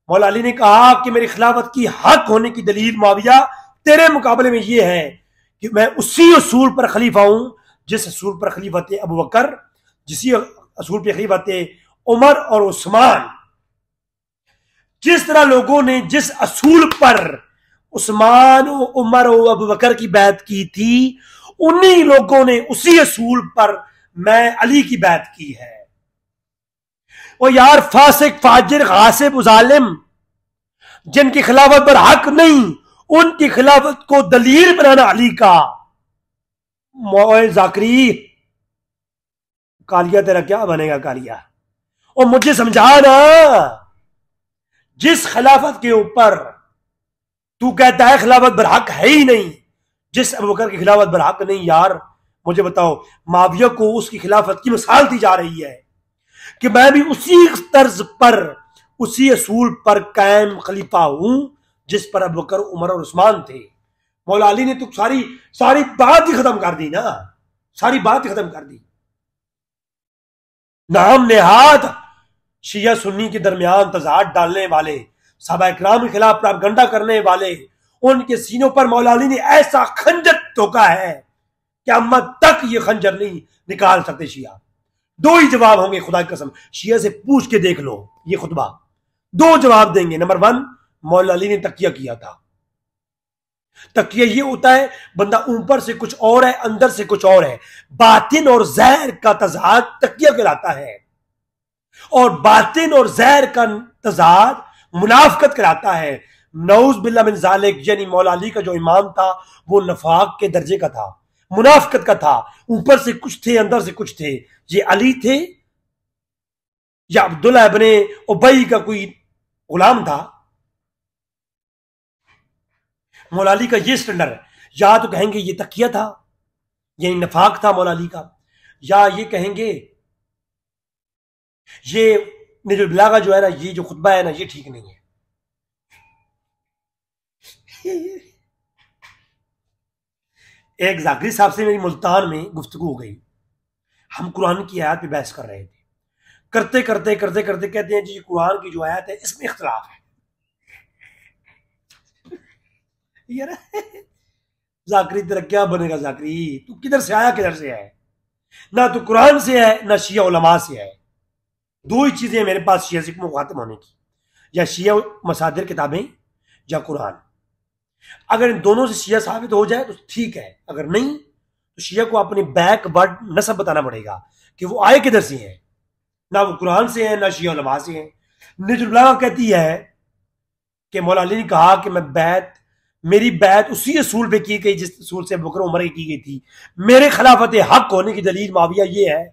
मौला अली ने कहा कि मेरी खिलाफत की हक होने की दलील मुआविया तेरे मुकाबले में ये है कि मैं उसी उसूल पर खलीफा हूं जिस असूल पर खलीफत अबू बकर, जिसी असूल पर खलीफत उमर और उस्मान, जिस तरह लोगों ने जिस असूल पर उस्मान, उमर और अबू बकर की बैत की थी, उन्हीं लोगों ने उसी असूल पर मैं अली की बैत की है। और यार फासिक, फाजिर, गासिब, जालिम, जिनकी खिलाफत पर हक नहीं, उनकी खिलाफत को दलील बनाना अली का। मोए जाकरी, कालिया तेरा क्या बनेगा कालिया? और मुझे समझा ना, जिस खिलाफत के ऊपर तू कहता है खिलाफत पर हक है ही नहीं, जिस अबू बकर की खिलाफत पर हक नहीं, यार मुझे बताओ, माविया को उसकी खिलाफत की मिसाल दी जा रही है कि मैं भी उसी तर्ज पर, उसी असूल पर कायम खलीफा हूं जिस पर अबू बकर, उमर और उस्मान थे। मौला अली ने तो सारी बात ही खत्म कर दी ना, सारी बात ही खत्म कर दी। नाम नेहाद शिया सुन्नी के दरमियान तजाद डालने वाले, सहाबा इकराम के खिलाफ प्रोपेगेंडा करने वाले, उनके सीनों पर मौला अली ने ऐसा खंजर ठोका है कि अम्मत तक ये खंजर नहीं निकाल सकते शिया। दो ही जवाब होंगे, खुदा की कसम, शिया से पूछ के देख लो ये खुतबा, दो जवाब देंगे। नंबर 1, मौला अली ने तकिया किया था। तकिया ये होता है, बंदा ऊपर से कुछ और है, अंदर से कुछ और है। बातिन और जहर का तजाद तकिया कहलाता है, और बातिन और जहर का तजाद मुनाफकत कहलाता है। नऊज बिल्ला मिन जालिक, यानी मौला अली का जो इमाम था वो नफाक के दर्जे का था, मुनाफकत का था। ऊपर से कुछ थे, अंदर से कुछ थे। ये अली थे या अब्दुल्ला इब्ने उबई का कोई गुलाम था? मौला अली का ये स्टैंडर्ड है। या तो कहेंगे ये तकिया था, यानी नफाक था मौला अली का, या ये कहेंगे ये निजुल बलागा जो है ना, ये जो खुतबा है ना, ये ठीक नहीं है। एक जाकरी साहब से मेरी मुल्तान में गुफ्तगू हो गई। हम कुरान की आयत पे बहस कर रहे थे, करते करते करते करते कहते हैं जी कुरान की जो आयत है इसमें इख्तलाफ है। यार जाकरी तेरा क्या बनेगा? जाकरी तू किधर से आया, किधर से है? ना तो कुरान से है, ना शिया उलमा से है। दो ही चीजें मेरे पास शिया से मुखातिब होने की, या शिया मसादिर किताबें या कुरान। अगर इन दोनों से शिया साबित हो जाए तो ठीक है, अगर नहीं तो शिया को अपने बैकवर्ड नसब बताना पड़ेगा कि वो आए किधर से हैं। ना वो कुरान से है, ना शिया उलमा से है। निजुल बलागा कहती है कि मौला अली ने कहा कि मेरी बैत उसी असूल पे की गई जिस असूल से अबू बकर उमर की गई थी। मेरे खिलाफत हक होने की दलील माविया ये है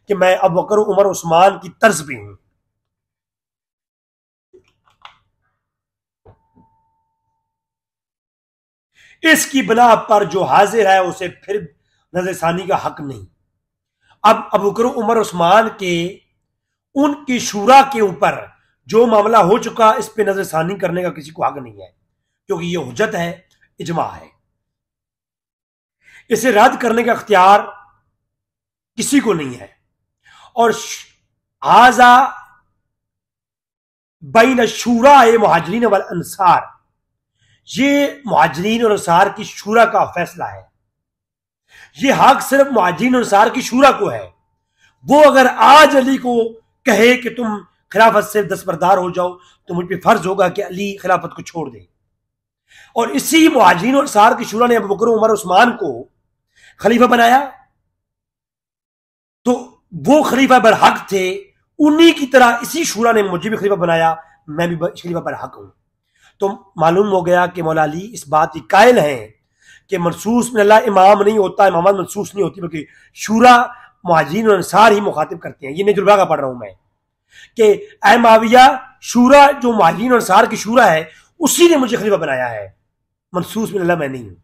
कि मैं अबू बकर, उमर, उस्मान की तर्ज पे हूं। इसकी बिना पर जो हाजिर है उसे फिर नजरसानी का हक नहीं। अब अबू बकर, उमर, उस्मान के उनकी शूरा के ऊपर जो मामला हो चुका, इस पे नजरसानी करने का किसी को हक नहीं है, क्योंकि ये हुज्जत है, इजमा है। इसे रद्द करने का अख्तियार किसी को नहीं है। और हाजा बैन शूरा ए मुहाजिरीन वल अंसार, ये मुहाजिरीन और अंसार की शूरा का फैसला है। ये हक सिर्फ मुहाजिरीन और अंसार की शूरा को है। वो अगर आज अली को कहे कि तुम खिलाफत से दस्तबरदार हो जाओ, तो मुझ पर फर्ज होगा कि अली खिलाफत को छोड़ दे। और इसी मुहाजिरीन और अंसार की शूरा ने अबू बकर, उमर, उस्मान को खलीफा बनाया, तो वो खलीफा पर हक थे। उन्हीं की तरह इसी शूरा ने मुझे भी खलीफा बनाया, मैं भी खलीफा पर हक हूं। तो मालूम हो गया कि मौला अली इस बात की कायल हैं कि मनसूस में अल्लाह इमाम नहीं होता, इमामत मनसूस नहीं होती, बल्कि शूरा मुहाजिरीन और अंसार ही मुखातिब करते हैं। ये निजुल बलागा पढ़ रहा हूं मैं कि ऐ माविया, शूरा जो मुहाजिरीन और अंसार की शूरा है उसी ने मुझे खलीफा बनाया है, मनसूस में अल्लाह मैं नहीं हूं।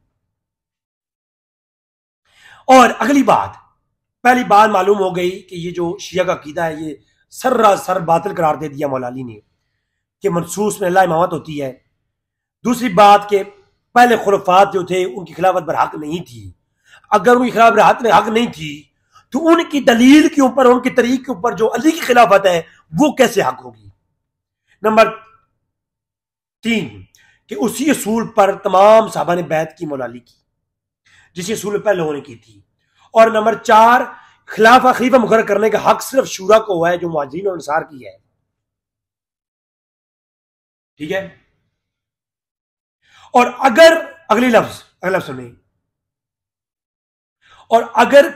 और अगली बात, पहली बात मालूम हो गई कि ये जो शिया का अकीदा है ये सर्रासर बातिल करार दे दिया मौला अली ने कि मनसूस में अल्लाह इमामत होती है। दूसरी बात के पहले खुलफात जो थे उनकी खिलाफत पर हक नहीं थी। अगर उनकी खिलाफत पर हक नहीं थी तो उनकी दलील के ऊपर, उनके तरीके के ऊपर जो अली की खिलाफत है वो कैसे हक होगी? नंबर 3 कि उसी असूल पर तमाम साहबा ने बैत की मौला अली की, जिस असूल पर पहले लोगों ने की थी। और नंबर 4, खलीफा मुकर्रर करने का हक सिर्फ शूरा को हुआ है, जो मुहाजिरीन और अंसार की है। ठीक है। और अगर अगले लफ्ज सुनिए, और अगर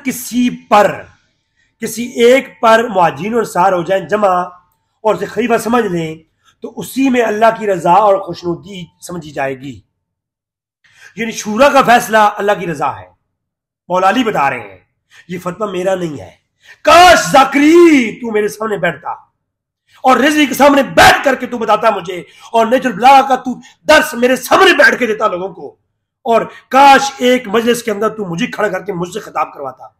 किसी एक पर मुहाजिरीन और अंसार हो जाए जमा और उसे खलीफा समझ लें, तो उसी में अल्लाह की रजा और खुशनुदी समझी जाएगी। यानी शूरा का फैसला अल्लाह की रजा है। मौला अली बता रहे हैं, ये फतवा मेरा नहीं है। काश जाकरी तू मेरे सामने बैठता और रिजवी के सामने बैठ करके तू बताता मुझे, और नेचुरल बलागा का तू दर्स मेरे सामने बैठ के देता लोगों को, और काश एक मजलिस के अंदर तू मुझे खड़ा करके मुझसे खिताब करवाता।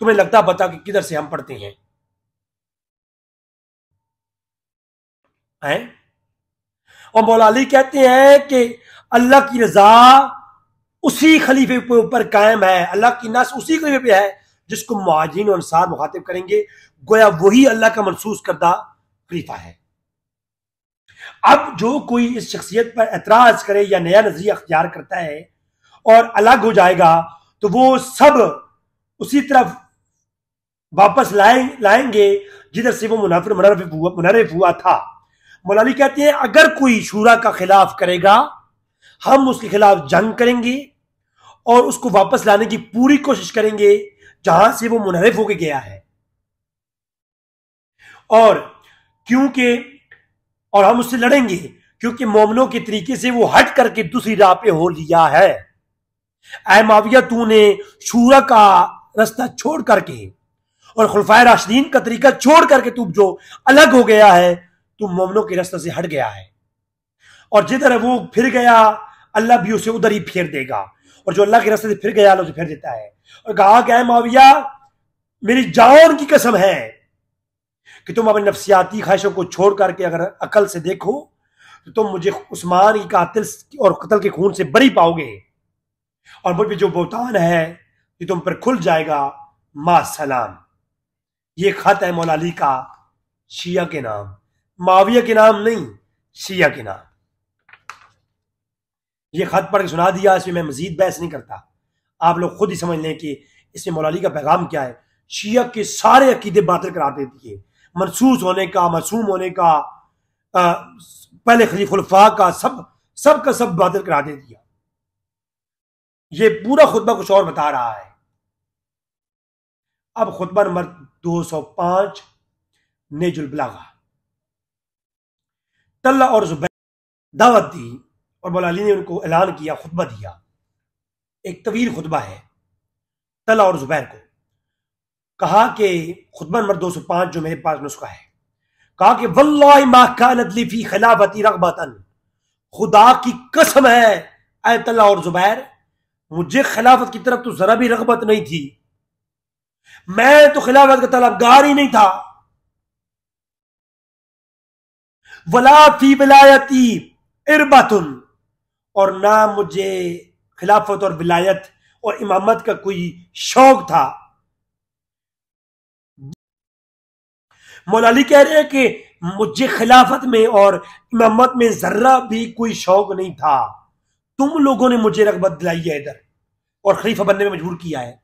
तुम्हें लगता बता कि किधर से हम पढ़ते हैं? और मौला अली कहते हैं कि अल्लाह की रजा उसी खलीफे के ऊपर कायम है, अल्लाह की नस उसी खलीफे पे है जिसको मुहाजिरीन और अंसार मुखातिब करेंगे, गोया वही अल्लाह का मनसूस करदा खलीफा है। अब जो कोई इस शख्सियत पर एतराज करे या नया नजरिया अख्तियार करता है और अलग हो जाएगा, तो वो सब उसी तरफ वापस लाएंगे जिधर से वो मुनर्रिफ हुआ था। मौला अली कहते हैं, अगर कोई शूरा का खिलाफ करेगा, हम उसके खिलाफ जंग करेंगे और उसको वापस लाने की पूरी कोशिश करेंगे जहां से वो मुनहरिफ होके गया है। और हम उससे लड़ेंगे क्योंकि मोमिनों के तरीके से वो हट करके दूसरी राह पे हो लिया है। ऐ माविया, तूने शूरा का रास्ता छोड़ करके और खुलफाए राशिदीन का तरीका छोड़ करके तू जो अलग हो गया है, तू मोमिनों के रास्ते से हट गया है, और जिधर वो फिर गया अल्लाह भी उसे उधर ही फेर देगा, और जो अल्लाह के रास्ते से फिर गया अल्लाह उसे फेर देता है। और कहा क्या है, माविया मेरी जान की कसम है कि तुम अपनी नफ्सियाती ख्वाहिशों को छोड़ करके अगर अकल से देखो तो तुम मुझे उस्मान की कातिल और कत्ल के खून से बरी पाओगे, और मुझ पे जो बोतान है ये तुम पर खुल जाएगा। मा सलाम। ये खत है मौला अली का शिया के नाम, माविया के नाम नहीं, शिया के नाम। ये खत पढ़ के सुना दिया, इसमें मैं मजीद बहस नहीं करता, आप लोग खुद ही समझ लें कि इसमें मौला अली का पैगाम क्या है। शिया के सारे अकीदे बातिल करा देती है, मनसूस होने का, मासूम होने का, पहले खलीफुल्फा का, सब का सब बातिल करा दे दिया। ये पूरा खुतबा कुछ और बता रहा है। अब खुतबा नंबर 205, नेजुल बलागा। तल्ला और जुबैर दावत दी और मौला अली ने उनको ऐलान किया, खुतबा दिया। एक तवील खुतबा है। तल्ला और जुबैर को कहा कि खुतबा नंबर 205 जो मेरे पास नुस्खा है, कहा कि वल्लाहि मा कानत ली फी खिलाफती रग़बतन, खुदा की कसम है ऐ तल्ला और जुबैर, मुझे खिलाफत की तरफ तो जरा भी रग़बत नहीं थी, मैं तो खिलाफत का तलबगार ही नहीं था। वला फी विलायती इरबतुन, और ना मुझे खिलाफत और विलायत और इमामत का कोई शौक था। मौला अली कह रहे हैं कि मुझे खिलाफत में और इमामत में जर्रा भी कोई शौक नहीं था, तुम लोगों ने मुझे रग़बत दिलाई है इधर और खलीफा बनने में मजबूर किया है,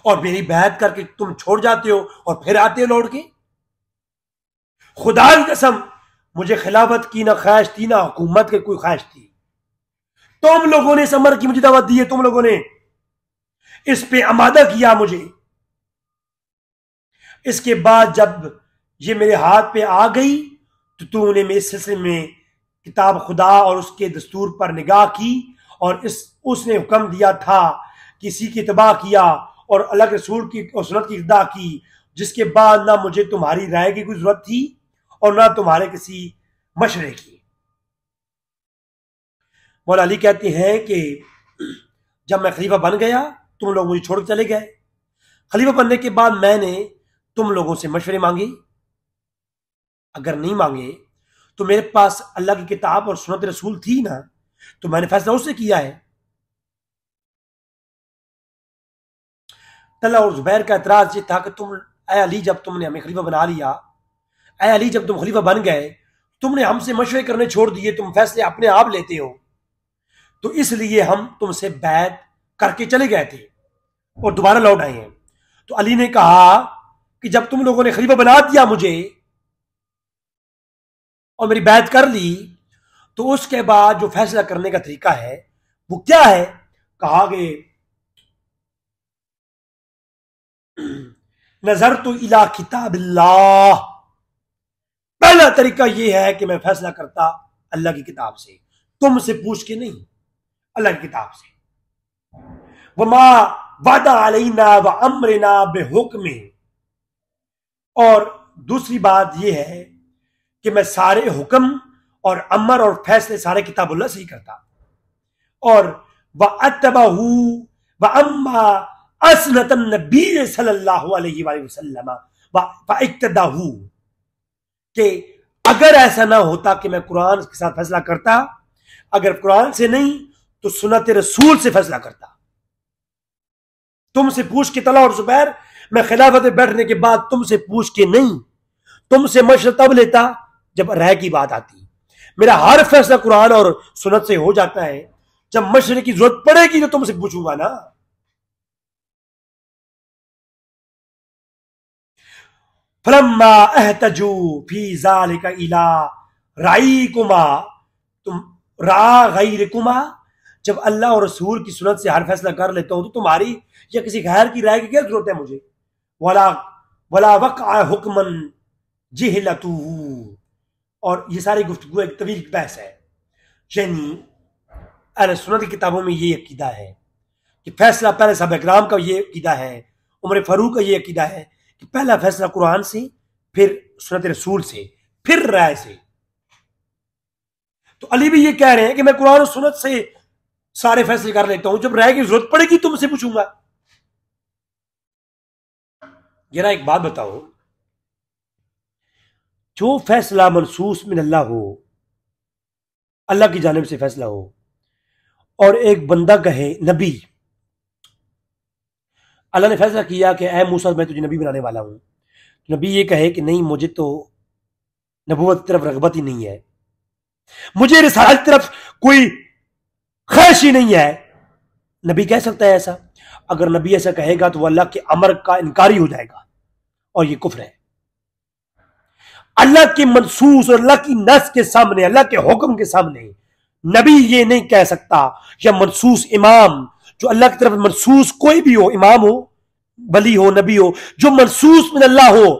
और मेरी बैत करके तुम छोड़ जाते हो और फिर आते हो लौट के। खुदा की कसम मुझे खिलाफत की ना ख्वाहिश थी ना हुकूमत की कोई ख्वाहिश थी। तुम लोगों ने इस अमर की मुझे दावत दी है, तुम लोगों ने इस पे आमादा किया मुझे। इसके बाद जब ये मेरे हाथ पे आ गई तो तूने मेरे सिलसिले में किताब खुदा और उसके दस्तूर पर निगाह की, और उसने हुक्म दिया था किसी की तबाह किया और अलग रसूल की और सुन्नत की इत्तबा की, जिसके बाद ना मुझे तुम्हारी राय की कोई जरूरत थी और ना तुम्हारे किसी मशवरे की। मौला अली कहते हैं कि जब मैं खलीफा बन गया तुम लोग मुझे छोड़ चले गए। खलीफा बनने के बाद मैंने तुम लोगों से मशवरे मांगे, अगर नहीं मांगे तो मेरे पास अल्लाह की किताब और सुन्नत रसूल थी ना, तो मैंने फैसला उससे किया है। तल्ला और जुबैर का एतराज ये था कि तुम ऐ अली, जब तुमने हमें खलीफा बना लिया, ऐ अली जब तुम खलीफा बन गए, तुमने हमसे मशवरे करने छोड़ दिए, तुम फैसले अपने आप लेते हो, तो इसलिए हम तुमसे बैत करके चले गए थे और दोबारा लौट आए हैं। तो अली ने कहा कि जब तुम लोगों ने खलीफा बना दिया मुझे और मेरी बैत कर ली, तो उसके बाद जो फैसला करने का तरीका है वो क्या है? कहा कि नजर तो इला किताबिल्लाह, पहला तरीका यह है कि मैं फैसला करता अल्लाह की किताब से, तुमसे पूछ के नहीं, अल्लाह की किताब से। वमा वादा अलैना व अमरना बेहुक्म, और दूसरी बात यह है कि मैं सारे हुक्म और अमर और फैसले सारे किताबुल्लाह से ही करता। और व अतबहू व अम्मा असनतन नबी सल्लल्लाहु अलैहि वसल्लम व इक्तदाहू, कि अगर ऐसा ना होता कि मैं कुरान के साथ फैसला करता, अगर कुरान से नहीं तो सुन्नत रसूल से फैसला करता। तुमसे पूछ के तला और जुबैर, मैं खिलाफत में बैठने के बाद तुमसे पूछ के नहीं, तुमसे मशवरा तब लेता जब राय की बात आती। मेरा हर फैसला कुरान और सुन्नत से हो जाता है, जब मशवरे की जरूरत पड़ेगी तो तुमसे पूछूंगा ना। फलम्मा अहतजू फी ज़ालिका इला राईकुमा, तुम रा गैरकुमा, जब अल्लाह और रसूल की सुन्नत से हर फैसला कर लेता हूं तो तुम्हारी या किसी गैर की राय की क्या जरूरत है मुझे? वला वला वक़अ हुक्मन जिहलतू, और ये सारी गुफ्तगू एक तवील बहस है। यानी अहले सुन्नत की किताबों में ये अकीदा है कि फैसला पहले साहब इकराम का ये अकीदा है, उमर फारूक का ये अकीदा है कि पहला फैसला कुरान से, फिर सुन्नत रसूल से, फिर राय से। तो अली भी ये कह रहे हैं कि मैं कुरान और सुन्नत से सारे फैसले कर लेता हूं, जब राय की जरूरत पड़ेगी तुमसे पूछूंगा। जरा एक बात बताओ, जो फैसला मनसूस मिन अल्लाह हो, अल्लाह की जानिब से फैसला हो, और एक बंदा कहे नबी, अल्लाह ने फैसला किया कि ऐ मूसा मैं तुझे नबी बनाने वाला हूं, नबी ये कहे कि नहीं मुझे तो नबूवत की तरफ रगबत ही नहीं है, मुझे रिसालत की तरफ कोई ख्वाहिश ही नहीं है। नबी कह सकता है ऐसा? अगर नबी ऐसा कहेगा तो वह अल्लाह के अमर का इनकारी हो जाएगा और यह कुफ्र है। अल्लाह के मनसूस और अल्लाह की नस के सामने, अल्लाह के हुक्म के सामने नबी ये नहीं कह सकता, या मनसूस इमाम जो अल्लाह की तरफ मनसूस कोई भी हो, इमाम हो, वली हो, नबी हो, जो मनसूस मिन अल्लाह हो,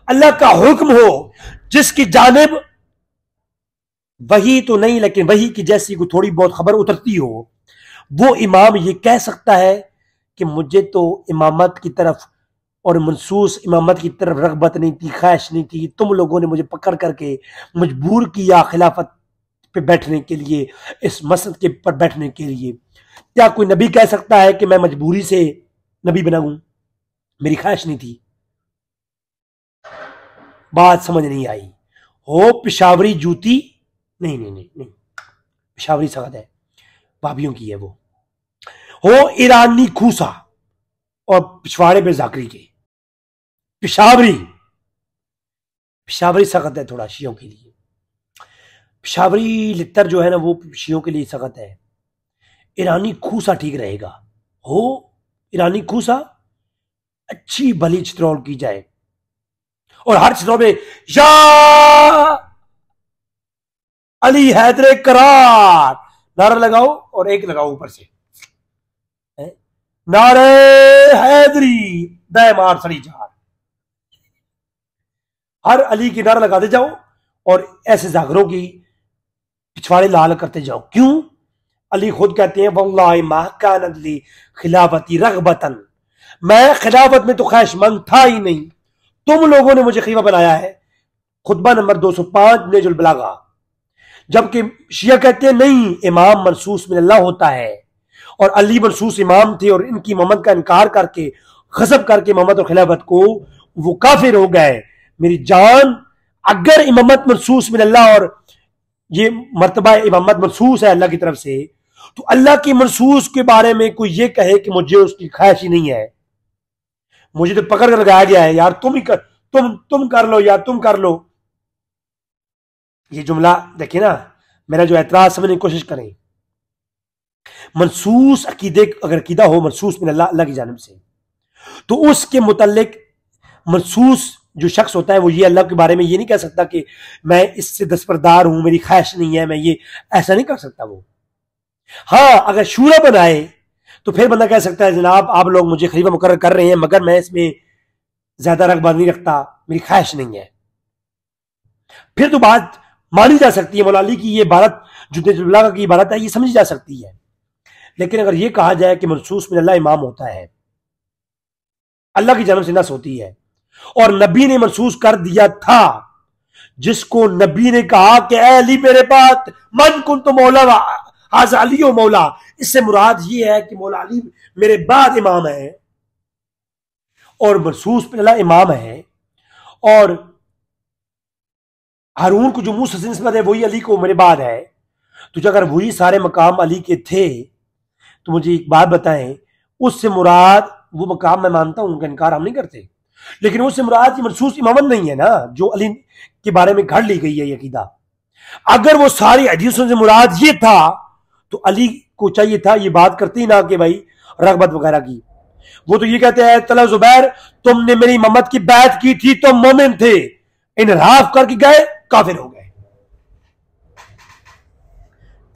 अल्लाह का हुक्म हो, जिसकी जानिब वही तो नहीं लेकिन वही की जैसी कोई थोड़ी बहुत खबर उतरती हो, वो इमाम ये कह सकता है कि मुझे तो इमामत की तरफ और मनसूस इमामत की तरफ रगबत नहीं थी, ख्वाहिश नहीं थी, तुम लोगों ने मुझे पकड़ करके मजबूर किया खिलाफत पे बैठने के लिए, इस मसद के पर बैठने के लिए। क्या कोई नबी कह सकता है कि मैं मजबूरी से नबी बना हूं, मेरी ख्वाहिश नहीं थी? बात समझ नहीं आई हो? पिशावरी जूती नहीं नहीं नहीं नहीं, पिशावरी सगत है, भाभीयों की है वो। हो ईरानी खूसा और पिछवाड़े पे जाकरी के, पिशावरी, पिशावरी सख्त है थोड़ा शियों के लिए, पिशावरी लित्तर जो है ना वो शियों के लिए सख्त है। ईरानी खूसा ठीक रहेगा। हो ईरानी खूसा, अच्छी भली चित्रोल की जाए और हर चित्रों में या अली हैदरे करार नारा लगाओ, और एक लगाओ ऊपर से नारे हैदरी दय मार सड़ी जार, हर अली की नारा लगाते जाओ और ऐसे जागरों की पिछवाड़े लाल करते जाओ। क्यों? अली खुद कहते हैं वल्लाहि मा कानत ली खिलाफती रगबतन, मैं खिलाफत में तो ख्वाहिशमंद था ही नहीं, तुम लोगों ने मुझे खलीफा बनाया है। खुतबा नंबर 205 नेजुल बलागा। जबकि शिया कहते हैं नहीं, इमाम मनसूस मिन अल्लाह होता है और अली मनसूस इमाम थे और इनकी मोहम्मद का इनकार करके गजब करके मोहम्मद और खिलाफत को वो काफिर हो गए। मेरी जान, अगर इमामत मनसूस मिन अल्लाह और ये मर्तबा इमामत मनसूस है अल्लाह की तरफ से, तो अल्लाह की मनसूस के बारे में कोई ये कहे कि मुझे उसकी ख्वाहिश ही नहीं है, मुझे तो पकड़ कर लगाया गया है, यार तुम ही कर, तुम कर लो यार, तुम कर लो। ये जुमला देखिए ना, मेरा जो एतराज समझने की कोशिश करें। मनसूस अकीदे, अगर अकीदा हो मनसूस मिन अल्लाह, अल्लाह की जानिब से, तो उसके मुतल्लिक मनसूस जो शख्स होता है वो ये अल्लाह के बारे में ये नहीं कह सकता कि मैं इससे दस्तबरदार हूं, मेरी ख्वाहिश नहीं है, मैं ये ऐसा नहीं कर सकता वो। हाँ, अगर शूरा बनाए तो फिर बंदा कह सकता है जनाब आप लोग मुझे खलीफा मुकर्रर कर रहे हैं मगर मैं इसमें ज्यादा रगबत नहीं रखता, मेरी ख्वाहिश नहीं है। फिर तो बात मानी जा सकती है, मौला अली की ये इबारत जुद्दुल्लाह की इबारत है, ये समझी जा सकती है। लेकिन अगर ये कहा जाए कि मनसूस मिन अल्लाह इमाम होता है, अल्लाह की जानब से नस होती है और नबी ने मनसूस कर दिया था, जिसको नबी ने कहा कि ए अली मेरे पास मन कुन तो मौला हाज़ अली ओ मौला, इससे मुराद ये है कि मौला अली मेरे बाद इमाम है और मनसूस मिन अल्लाह इमाम है। और हारून को जो मूसा से निस्बत है वही अली को मेरे बाद है। तो अगर वही सारे मकाम अली के थे तो मुझे एक बात बताएं, उससे मुराद वो मकाम मैं मानता हूं, उनका इनकार हम नहीं करते, लेकिन उससे मुराद की मनसूस इमामत नहीं है ना जो अली के बारे में घड़ ली गई है ये अकीदा। अगर वो सारी हदीसों से मुराद ये था तो अली को चाहिए था ये बात करती ना कि भाई रगबत वगैरह की। वो तो ये कहते हैं तला जुबैर तुमने मेरी इमामत की बैत की थी तो मोमिन थे, इनराफ करके गए काफिर हो गए,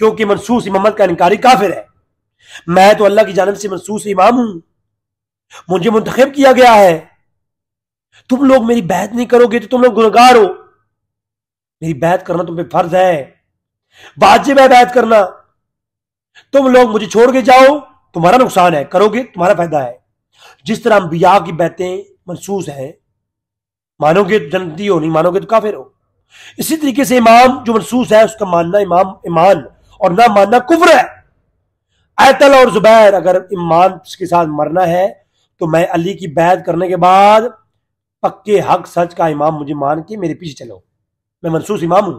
क्योंकि मनसूस इमामत का इनकारी काफिर है। मैं तो अल्लाह की जानिब से मनसूस इमाम हूं, मुझे मुंतखब किया गया है, तुम लोग मेरी बैत नहीं करोगे तो तुम लोग गुनहगार हो। मेरी बैत करना तुम पे फर्ज है, वाजिब है बैत करना। तुम लोग मुझे छोड़ के जाओ तुम्हारा नुकसान है, करोगे तुम्हारा फायदा है। जिस तरह अंबिया की बैतें मनसूस हैं, मानोगे तो जन्नती हो, नहीं मानोगे तो काफिर हो। इसी तरीके से इमाम जो मनसूस है उसका मानना इमाम ईमान और ना मानना कुफ्र है। आयतल और जुबैर अगर ईमान के साथ मरना है तो मैं अली की बैत करने के बाद पक्के हक सच का इमाम मुझे मान के मेरे पीछे चलो, मैं मनसूस इमाम हूं।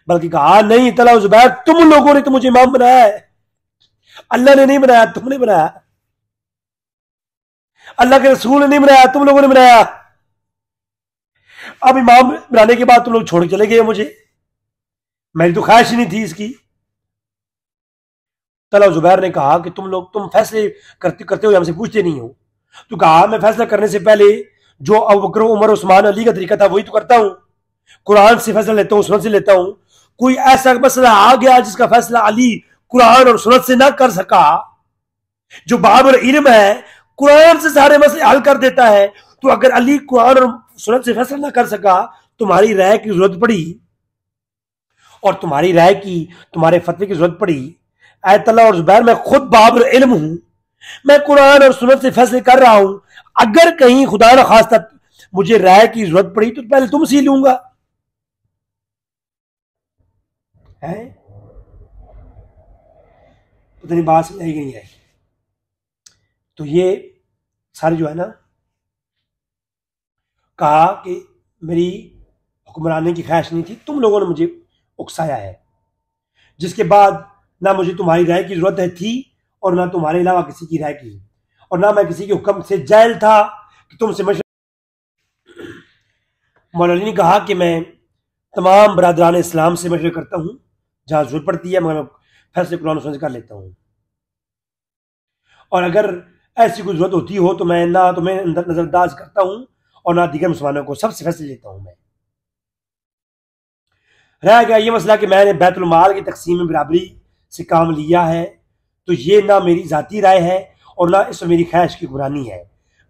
बल्कि कहा नहीं तला जुबैर तुम लोगों ने तो मुझे इमाम बनाया है, अल्लाह ने नहीं बनाया, तुमने बनाया, अल्लाह के रसूल ने नहीं बनाया, तुम लोगों ने बनाया। अब इमाम बनाने के बाद तुम लोग छोड़ के चले गए मुझे, मेरी तो ख्वाहिश ही नहीं थी इसकी। तला जुबैर ने कहा कि तुम फैसले करते हो, हमसे पूछते नहीं हो। तो कहा मैं फैसला करने से पहले जो अबू बकर उमर उस्मान अली का तरीका था वही तो करता हूं, कुरान से फैसला लेता हूं, सुन्नत से लेता हूं। कोई ऐसा मसला आ गया जिसका फैसला अली कुरान और सुन्नत से ना कर सका, जो बाबर इल्म है कुरान से सारे मसले हल कर देता है, तो अगर अली कुरान और सुन्नत से फैसला ना कर सका, तुम्हारी राय की जरूरत पड़ी और तुम्हारी राय की, तुम्हारे फतवे की जरूरत पड़ी। आयतल्ला और जुबैर मैं खुद बाबर इल्म हूं, मैं कुरान और सुन्नत से फैसले कर रहा हूं, अगर कहीं खुदा न खास्ता मुझे राय की जरूरत पड़ी तो पहले तुमसे ही लूंगा। है उतनी बात समझाई गई है। तो ये सारे जो है ना, कहा कि मेरी हुक्मरानी की ख्वाहिश नहीं थी, तुम लोगों ने मुझे उकसाया है, जिसके बाद ना मुझे तुम्हारी राय की जरूरत है थी और ना तुम्हारे अलावा किसी की राय की, और ना मैं किसी के हुक्म से जायल था कि तुमसे मशवरा। मौला अली ने कहा कि मैं तमाम बरादरान इस्लाम से मशवरा करता हूं, जहां जरूरत पड़ती है मैं फैसले कुरान सुन कर लेता हूं, और अगर ऐसी कोई जरूरत होती हो तो मैं ना तुम्हें नजरअंदाज करता हूं और ना दीगर मुसलमानों को, सबसे फैसले लेता हूं मैं। रह गया ये मसला कि मैंने बैतुल माल की तकसीम में बराबरी से काम लिया है, तो ये ना मेरी जाती राय है और ना इसमें मेरी ख्वाहिश की गुरानी है,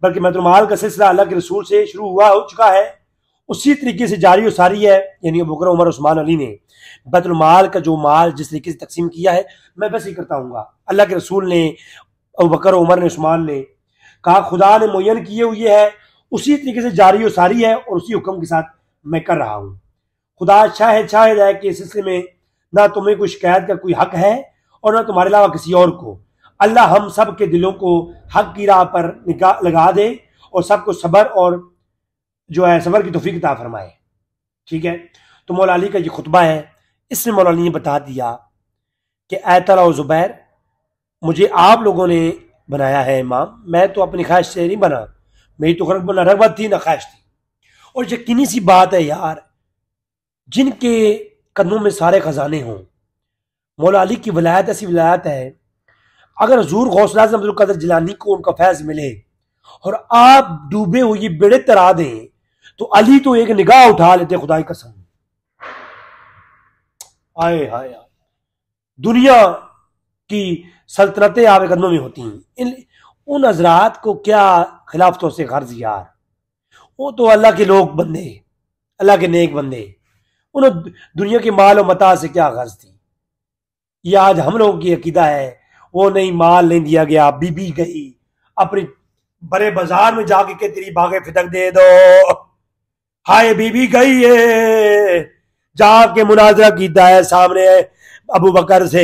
बल्कि बैतुल माल का सिलसिला अल्लाह के रसूल से शुरू हो चुका है, उसी तरीके से जारी और सारी है। यानी अबू बकर उमर उस्मान अली ने बैतुल माल का जो माल जिस तरीके से तकसीम किया है मैं वैसे ही करता हूँ। अल्लाह के रसूल ने, अबू बकर उमर ने, उस्मान ने कहा खुदा ने मुय्यन किए हुए है, उसी तरीके से जारी और सारी है और उसी हुक्म के साथ मैं कर रहा हूँ। खुदा शाहिद है कि इस सिलसिले में ना तुम्हें कोई शिकायत का कोई हक है और ना तुम्हारे अलावा किसी और को। अल्लाह हम सब के दिलों को हक की राह पर लगा दे और सबको सबर और जो है सबर की तौफीक अता फरमाए। ठीक है, तो मौला अली का ये खुतबा है, इसमें मौला अली ने बता दिया कि ऐतला और जुबैर मुझे आप लोगों ने बनाया है इमाम, मैं तो अपनी ख्वाहिश से नहीं बना, मेरी तो रगबत थी ना ख्वाहिश थी। और यकीनी सी बात है यार, जिनके कदमों में सारे खजाने हों, मौला अली की विलायत ऐसी विलायत है अगर हुजूर गौस आज़म अब्दुल कादिर जिलानी को उनका फैज मिले और आप डूबे हुए बेड़े तरा दें तो अली तो एक निगाह उठा लेते, खुदाई कसम। आए हाय, दुनिया की सल्तनतें आप कदमों में होती हैं। उन हजरात को क्या खिलाफतों से गर्ज यार, वो तो अल्लाह के लोग बंदे, अल्लाह के नेक बंदे, उन्हें दुनिया के माल और मता से क्या गर्ज थी। ये आज हम लोगों की अकीदा है, वो नहीं, माल नहीं दिया गया, बीबी गई अपनी बड़े बाजार में जाके के तेरी बागे फितक दे दो, हाय बीबी गई है, जाके मुनाजरा कीता है सामने अबू बकर से,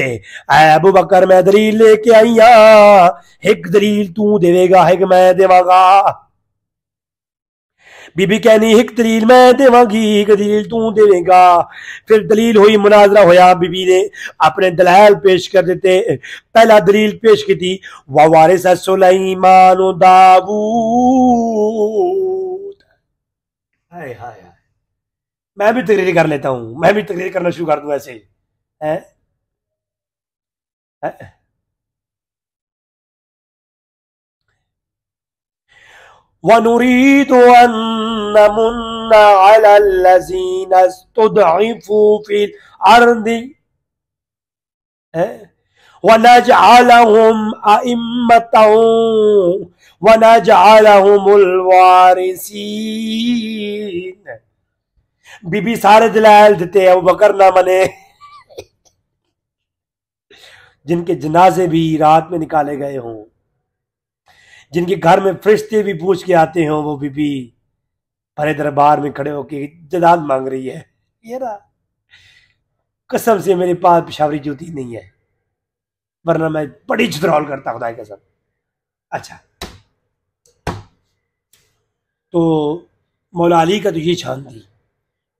अबू बकर मैं दलील लेके आई हाँ, एक दलील तू देवेगा एक मैं देवागा। बीबी कहनी एक दलील मैं देवांगी, एक दलील तू देवेगा। फिर दलील हुई, मुनाजरा होया, बीबी ने अपने दलाल पेश कर देते। पहला दलील पेश की थी वारिस सुलैमान दाऊद। हाय हाय, मैं भी तकरीर कर लेता हूं, मैं भी तकरीर करना शुरू कर दूं ऐसे है? वनुरीदु अन नमुन्ना अलल्लज़ीना इस्तुदइफू फिल अर्दि वनजअलहुम अइम्मतन वनजअलहुमुल वारिसीन। बीबी सारे दलाइल देते हैं, अबू बकर ना मने, जिनके जनाजे भी रात में निकाले गए हों, जिनके घर में फरिश्ते भी पूछ के आते हों, वो बीबी भरे दरबार में खड़े होके जदाद मांग रही है। ये ना कसम से मेरे पास पिशावरी जूती नहीं है, वरना मैं बड़ी चुतरौल करता, खुदा की कसम। अच्छा, तो मौला अली का तो ये शान थी,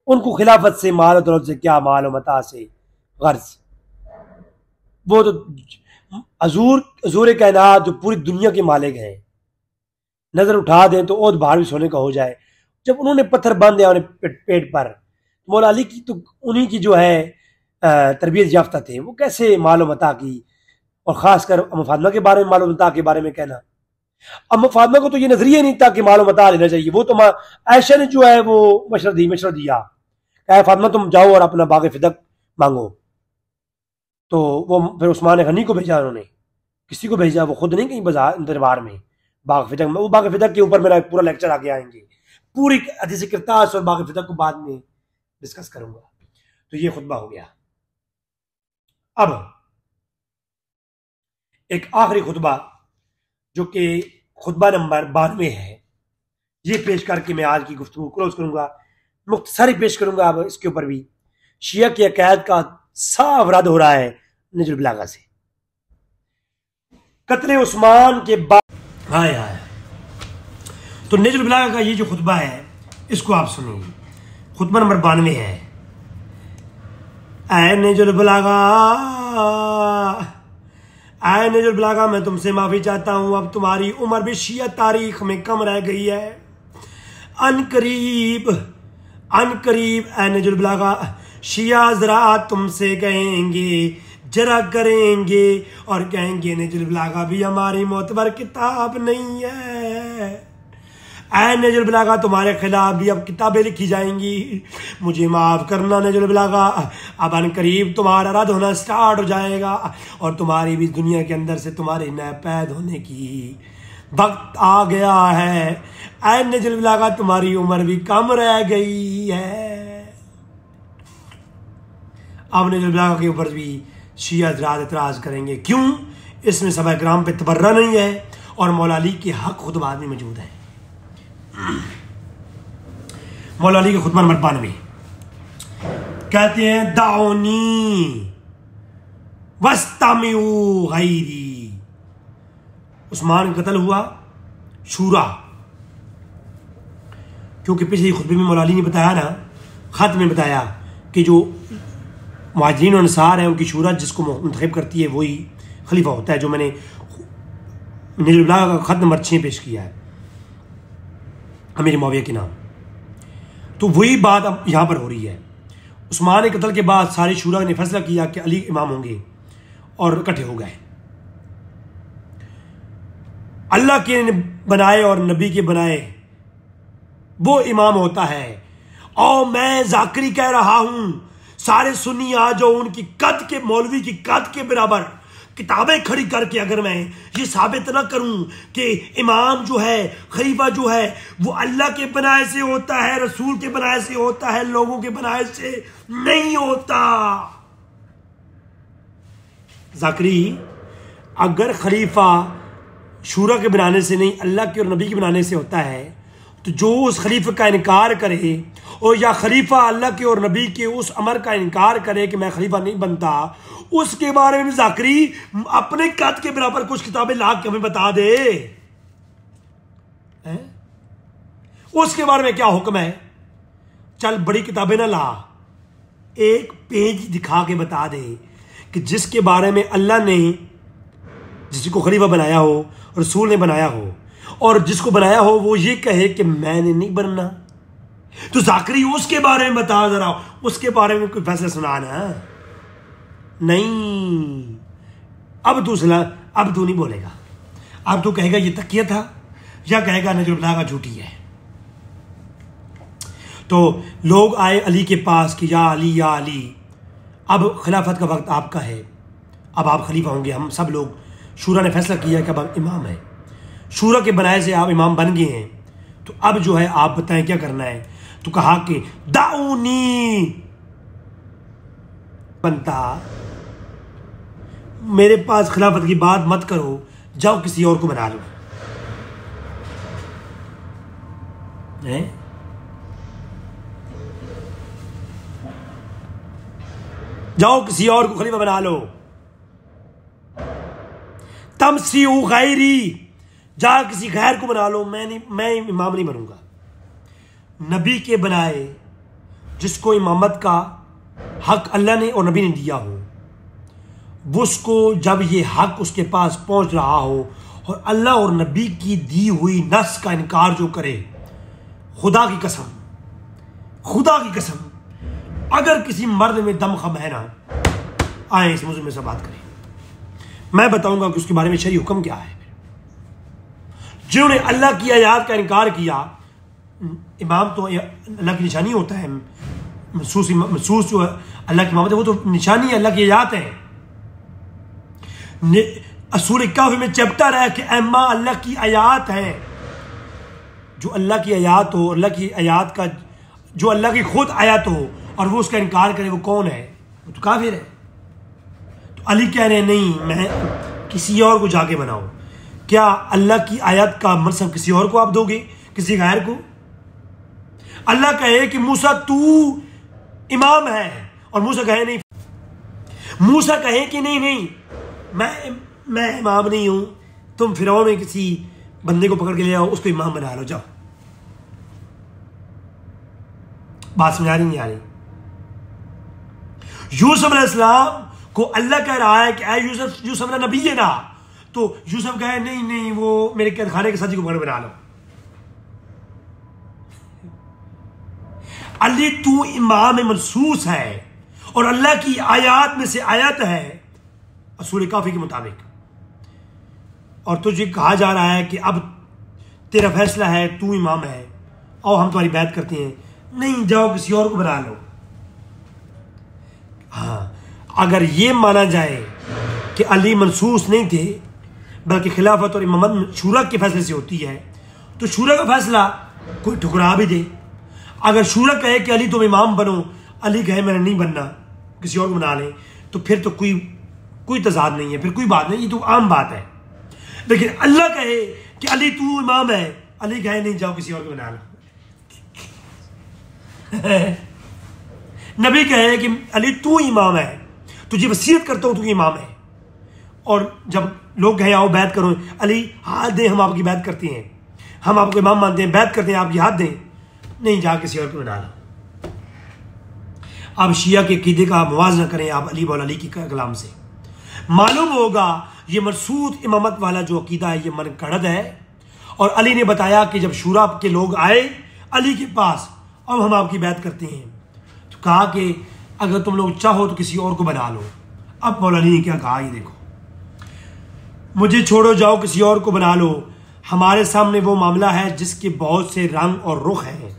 उनको खिलाफत से, माल दौलत से क्या, माल और मता से गर्ज। वो तो हजूर कायनात जो पूरी दुनिया के मालिक हैं, नजर उठा दें तो ओद बाहर भी सोने का हो जाए। जब उन्होंने पत्थर बांधे अपने पेट पर, मौला अली की तो उन्हीं की जो है तरबियत याफ्ता थे, वो कैसे माल और मता की, और खासकर अम्मा फातिमा के बारे में, माल और मता के बारे में कहना। अम्मा फातिमा को तो ये नजरिया नहीं था कि माल और मता लेना चाहिए, वो तो आयशा ने जो है वो मशवरा दिया, कहा फातिमा तुम जाओ और अपना बाग फिदक मांगो। तो वो फिर उस्मान गनी को भेजा, उन्होंने किसी को भेजा, वो खुद नहीं, कहीं बाजार दरबार में बाग फिदक में। वो बाग फिदक के ऊपर मेरा पूरा लेक्चर आगे आएंगे, पूरी हदीस किरतास और बाग फिदक को बाद में डिस्कस करूंगा। तो ये खुतबा हो गया। अब एक आखिरी खुतबा जो कि खुतबा नंबर 92 है, ये पेश करके मैं आज की गुफ्तगू क्लोज करूंगा। मुख्तसरी पेश करूंगा अब इसके ऊपर भी। शिया की अकायद का साफ रद्द हो रहा है नजरुल बलागा से। कत्ले उस्मान के बाद हाय हाय, तो नजरुल बलागा का ये जो खुतबा है इसको आप सुनिए। खुतबा नंबर 92 है। ऐ नजरुल बलागा, ऐ नजरुल बलागा, मैं तुमसे माफी चाहता हूं, अब तुम्हारी उम्र भी शिया तारीख में कम रह गई है। अनकरीब ऐ नजरुल बलागा, शिया हज़रात तुमसे कहेंगे, जरा करेंगे और कहेंगे नजरुल बलागा भी हमारी मोतबर किताब नहीं है। ऐ नजरुल बलागा, तुम्हारे खिलाफ भी अब किताबें लिखी जाएंगी। मुझे माफ करना नजरुल बलागा, अब अनकरीब तुम्हारा रद्द होना स्टार्ट हो जाएगा और तुम्हारी भी दुनिया के अंदर से तुम्हारे नापैद होने की वक्त आ गया है। ऐ नजरुल बलागा, तुम्हारी उम्र भी कम रह गई है। अब नजरुल बलागा के ऊपर भी शिया हज़रात एतराज करेंगे, क्यों? इसमें सभा इकराम पे तबर्रा नहीं है और मौला अली के हक खुतबा में मौजूद है। मौला अली के खुतबा नंबर 92 कहते हैं, दाऊनी वस्तमिऊ गैरी। उस्मान का कत्ल हुआ शूरा, क्योंकि पिछले खुतबे में मौला अली ने बताया ना, खत में बताया कि जो मुहाजिरीन और अंसार हैं उनकी शूरा जिसको मुंतखब करती है वही खलीफा होता है, जो मैंने नजरुल बलागा का खत नंबर 6 पेश किया है अमीर मुआविया के नाम। तो वही बात अब यहाँ पर हो रही है। उस्मान के कत्ल के बाद सारी शूरा ने फैसला किया कि अली इमाम होंगे और इकट्ठे हो गए। अल्लाह के बनाए और नबी के बनाए वो इमाम होता है। और मैं जाकरी कह रहा हूं, सारे सुन्नी आ जाओ, उनकी कद के, मौलवी की कद के बराबर किताबें खड़ी करके अगर मैं ये साबित ना करूं कि इमाम जो है, खलीफा जो है, वो अल्लाह के बनाए से होता है, रसूल के बनाए से होता है, लोगों के बनाए से नहीं होता। जाकरी, अगर खलीफा शूरा के बनाने से नहीं, अल्लाह के और नबी के बनाने से होता है, तो जो उस खलीफे का इनकार करे, और या खलीफा अल्लाह के और नबी के उस अमर का इनकार करे कि मैं खलीफा नहीं बनता, उसके बारे में जाकरी अपने कद के बराबर कुछ किताबें ला के हमें बता दे। उसके बारे में क्या हुक्म है? चल बड़ी किताबें ना ला, एक पेज दिखा के बता दे कि जिसके बारे में अल्लाह ने जिसको खलीफा बनाया हो, रसूल ने बनाया हो, और जिसको बनाया हो वो ये कहे कि मैंने नहीं बनना, तो जाकरी उसके बारे में बता जरा, उसके बारे में कोई फैसला सुनाना। नहीं, अब तू सुना, अब तू नहीं बोलेगा, अब तू कहेगा ये तकिया था, या कहेगा नजरुल्लाह का झूठी है। तो लोग आए अली के पास कि या अली या अली, अब खिलाफत का वक्त आपका है, अब आप खलीफा होंगे। हम सब लोग, शूरा ने फैसला किया कि अब आप इमाम है, शूरा के बनाए से आप इमाम बन गए हैं, तो अब जो है आप बताएं क्या करना है। तो कहा कि दाऊनी, बनता मेरे पास खिलाफत की बात मत करो, जाओ किसी और को बना लो। जाओ किसी और को खलीफा बना लो। तमसी गैरी, जा किसी गैर को बना लो, मैं इमाम नहीं बनूंगा। नबी के बनाए जिसको इमामत का हक अल्लाह ने और नबी ने दिया हो, उसको जब ये हक उसके पास पहुंच रहा हो और अल्लाह और नबी की दी हुई नस का इनकार जो करे, खुदा की कसम, खुदा की कसम, अगर किसी मर्द में दम खम है ना, आए इस मौजूद में से बात करें, मैं बताऊंगा कि उसके बारे में शरई हुक्म क्या है। जिन्होंने अल्लाह की आयात का इनकार किया, इमाम तो अल्लाह की निशानी होता है, महसूस जो अल्लाह की इमामत है वो तो निशानी अल्लाह की आयात है। सूरह कहफ में चैप्टर है कि एम्मा अल्लाह की आयात है। जो अल्लाह की आयात हो, अल्लाह की आयात का, जो अल्लाह की खुद आयत हो और वो उसका इनकार करे, वो कौन है? वो तो काफिर है। तो अली कह रहे हैं नहीं, मैं किसी और को जाके बनाओ। क्या अल्लाह की आयत का मनसब किसी और को आप दोगे, किसी गैर को? अल्लाह कहे कि मूसा तू इमाम है, और मूसा कहे नहीं, मूसा कहे कि नहीं मैं इमाम नहीं हूं, तुम फिरौन में किसी बंदे को पकड़ के ले आओ, उसको इमाम बना लो, जाओ। बात समझ नहीं आ रही? यूसुफ अलैहिस्सलाम को अल्लाह कह रहा है कि ऐ यूसुफ, यूसुफ ना नबी है ना, तो यूसुफ कहे नहीं वो मेरे कैद खाने के साथी को पकड़ बना लो। अली तू इमाम मनसूस है और अल्लाह की आयत में से आयत है सूरह काफी के मुताबिक, और तुझे कहा जा रहा है कि अब तेरा फैसला है, तू इमाम है और हम तुम्हारी बैत करते हैं, नहीं जाओ किसी और को बना लो। हाँ, अगर ये माना जाए कि अली मनसूस नहीं थे बल्कि खिलाफत और इमामत शूरा के फैसले से होती है, तो शूरा का फैसला कोई ठुकरा भी दे। अगर शूरा कहे कि अली तुम इमाम बनो, अली कहे मैंने नहीं बनना, किसी और को बना ले, तो फिर तो कोई तजाद नहीं है, फिर कोई बात नहीं, ये तो आम बात है। लेकिन अल्लाह कहे कि अली तू इमाम है, अली कहे नहीं जाओ किसी और को बना लो। नबी कहे कि अली तू इमाम है, तुझे वसीयत करता हूं तू इमाम है, और जब लोग कहे आओ बैत करो, अली हाथ दें, हम आपकी बैत करते हैं, हम आपको इमाम मानते हैं, बैत करते हैं, आपकी हाथ दें, नहीं जा किसी और को बना लो। आप शिया के अकीदे का मुवाजना करें आप अली मौला अली की कलाम से, मालूम होगा ये मरसूद इमामत वाला जो अकीदा है ये मनगढ़ंत है। और अली ने बताया कि जब शूरा के लोग आए अली के पास, अब हम आपकी बैत करते हैं, तो कहा कि अगर तुम लोग चाहो तो किसी और को बना लो। अब मौला अली ने क्या कहा, ये देखो, मुझे छोड़ो, जाओ किसी और को बना लो, हमारे सामने वो मामला है जिसके बहुत से रंग और रुख हैं,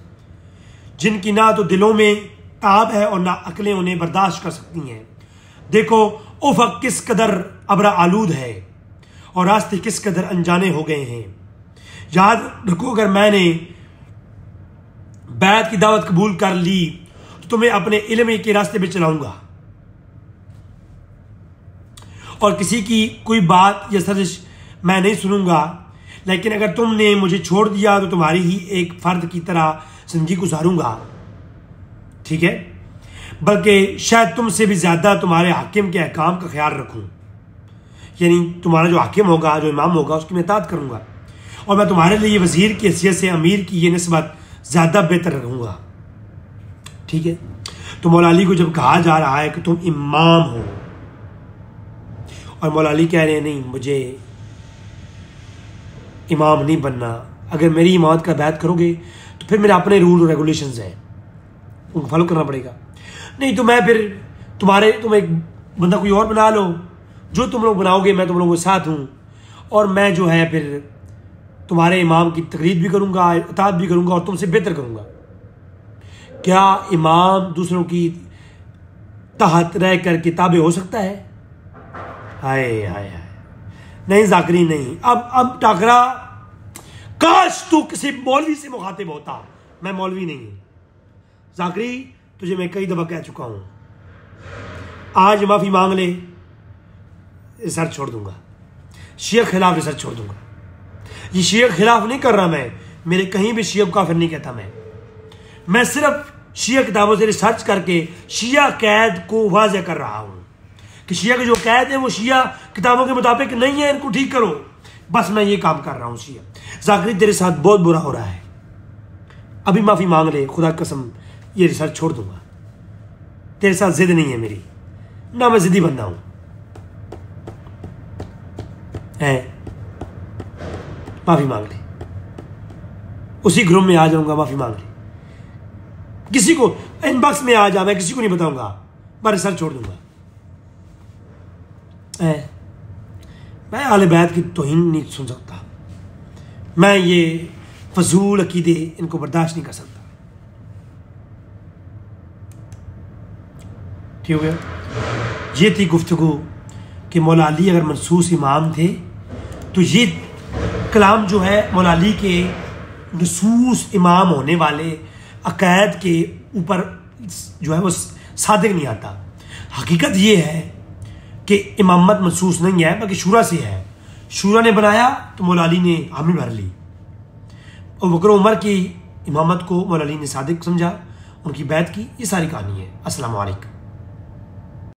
जिनकी ना तो दिलों में ताब है और ना अकलें उन्हें बर्दाश्त कर सकती हैं। देखो उफ़क़ किस कदर अब्र आलूद है और रास्ते किस कदर अनजाने हो गए हैं। याद रखो, अगर मैंने बैत की दावत कबूल कर ली तो तुम्हें अपने इल्म के रास्ते पे चलाऊंगा और किसी की कोई बात या साजिश मैं नहीं सुनूंगा। लेकिन अगर तुमने मुझे छोड़ दिया तो तुम्हारी ही एक फर्द की तरह जिंदगी गुजारूंगा, ठीक है? बल्कि शायद तुमसे भी ज्यादा तुम्हारे हाकिम के अहकाम का ख्याल रखूं, यानी तुम्हारा जो हाकिम होगा, जो इमाम होगा, उसकी मैं इताअत करूंगा और मैं तुम्हारे लिए वजीर की हैसियत से अमीर की ये निस्बत ज्यादा बेहतर रखूंगा, ठीक है? तो मौला अली को जब कहा जा रहा है कि तुम इमाम हो और मौला अली कह रहे हैं नहीं, मुझे इमाम नहीं बनना, अगर मेरी इमामत का बैत करोगे तो फिर मेरे अपने रूल और रेगुलेशंस हैं, उनको फॉलो करना पड़ेगा। नहीं तो मैं फिर तुम एक बंदा कोई और बना लो, जो तुम लोग बनाओगे मैं तुम लोगों के साथ हूँ और मैं जो है फिर तुम्हारे इमाम की तकलीद भी करूँगा, इताअत भी करूँगा और तुमसे बेहतर करूँगा। क्या इमाम दूसरों की तहत रह कर किताबें हो सकता है? हाय हाय हाय, नहीं ज़ाकरी नहीं। अब टाकरा, काश तू किसी मौलवी से मुखातिब होता, मैं मौलवी नहीं हूं ज़ाकरी, तुझे मैं कई दफ़ा कह चुका हूं। आज माफ़ी मांग ले, रिसर्च छोड़ दूंगा, शिया के खिलाफ रिसर्च छोड़ दूंगा। ये शिया के खिलाफ नहीं कर रहा मैं, मेरे कहीं भी शिया को काफिर नहीं कहता मैं सिर्फ शिया किताबों से रिसर्च करके शिया कैद को वाज़ेह कर रहा हूं कि शिया के जो कैद है वो शिया किताबों के मुताबिक नहीं है, इनको ठीक करो। बस मैं ये काम कर रहा हूं। शिया ज़ाकरी तेरे साथ बहुत बुरा हो रहा है, अभी माफ़ी मांग ले, खुदा कसम ये रिसर्च छोड़ दूंगा। तेरे साथ जिद नहीं है मेरी, ना मैं जिद्दी बंदा हूं है। माफ़ी मांग ले, उसी ग्रुप में आ जाऊंगा, माफ़ी मांग ले। किसी को इनबॉक्स में आ जा, मैं किसी को नहीं बताऊंगा, मैं रिसर्च छोड़ दूंगा। मैं आले बैत की तौहीन नहीं सुन सकता, मैं ये फजूल अकीदे इनको बर्दाश्त नहीं कर सकता। ठीक हो गया? ये थी गुफ्तगू कि मौला अली अगर मनसूस इमाम थे तो ये कलाम जो है मौला अली के नसूस इमाम होने वाले अकायद के ऊपर जो है वो सादिक नहीं आता। हकीकत ये है कि इमामत मनसूस नहीं है, बल्कि शूरा से है। शूरा ने बनाया तो मौला अली ने हामी भर ली और बकर उमर की इमामत को मौला अली ने सादिक समझा, उनकी बैत की। ये सारी कहानी है। अस्सलाम वालेकुम।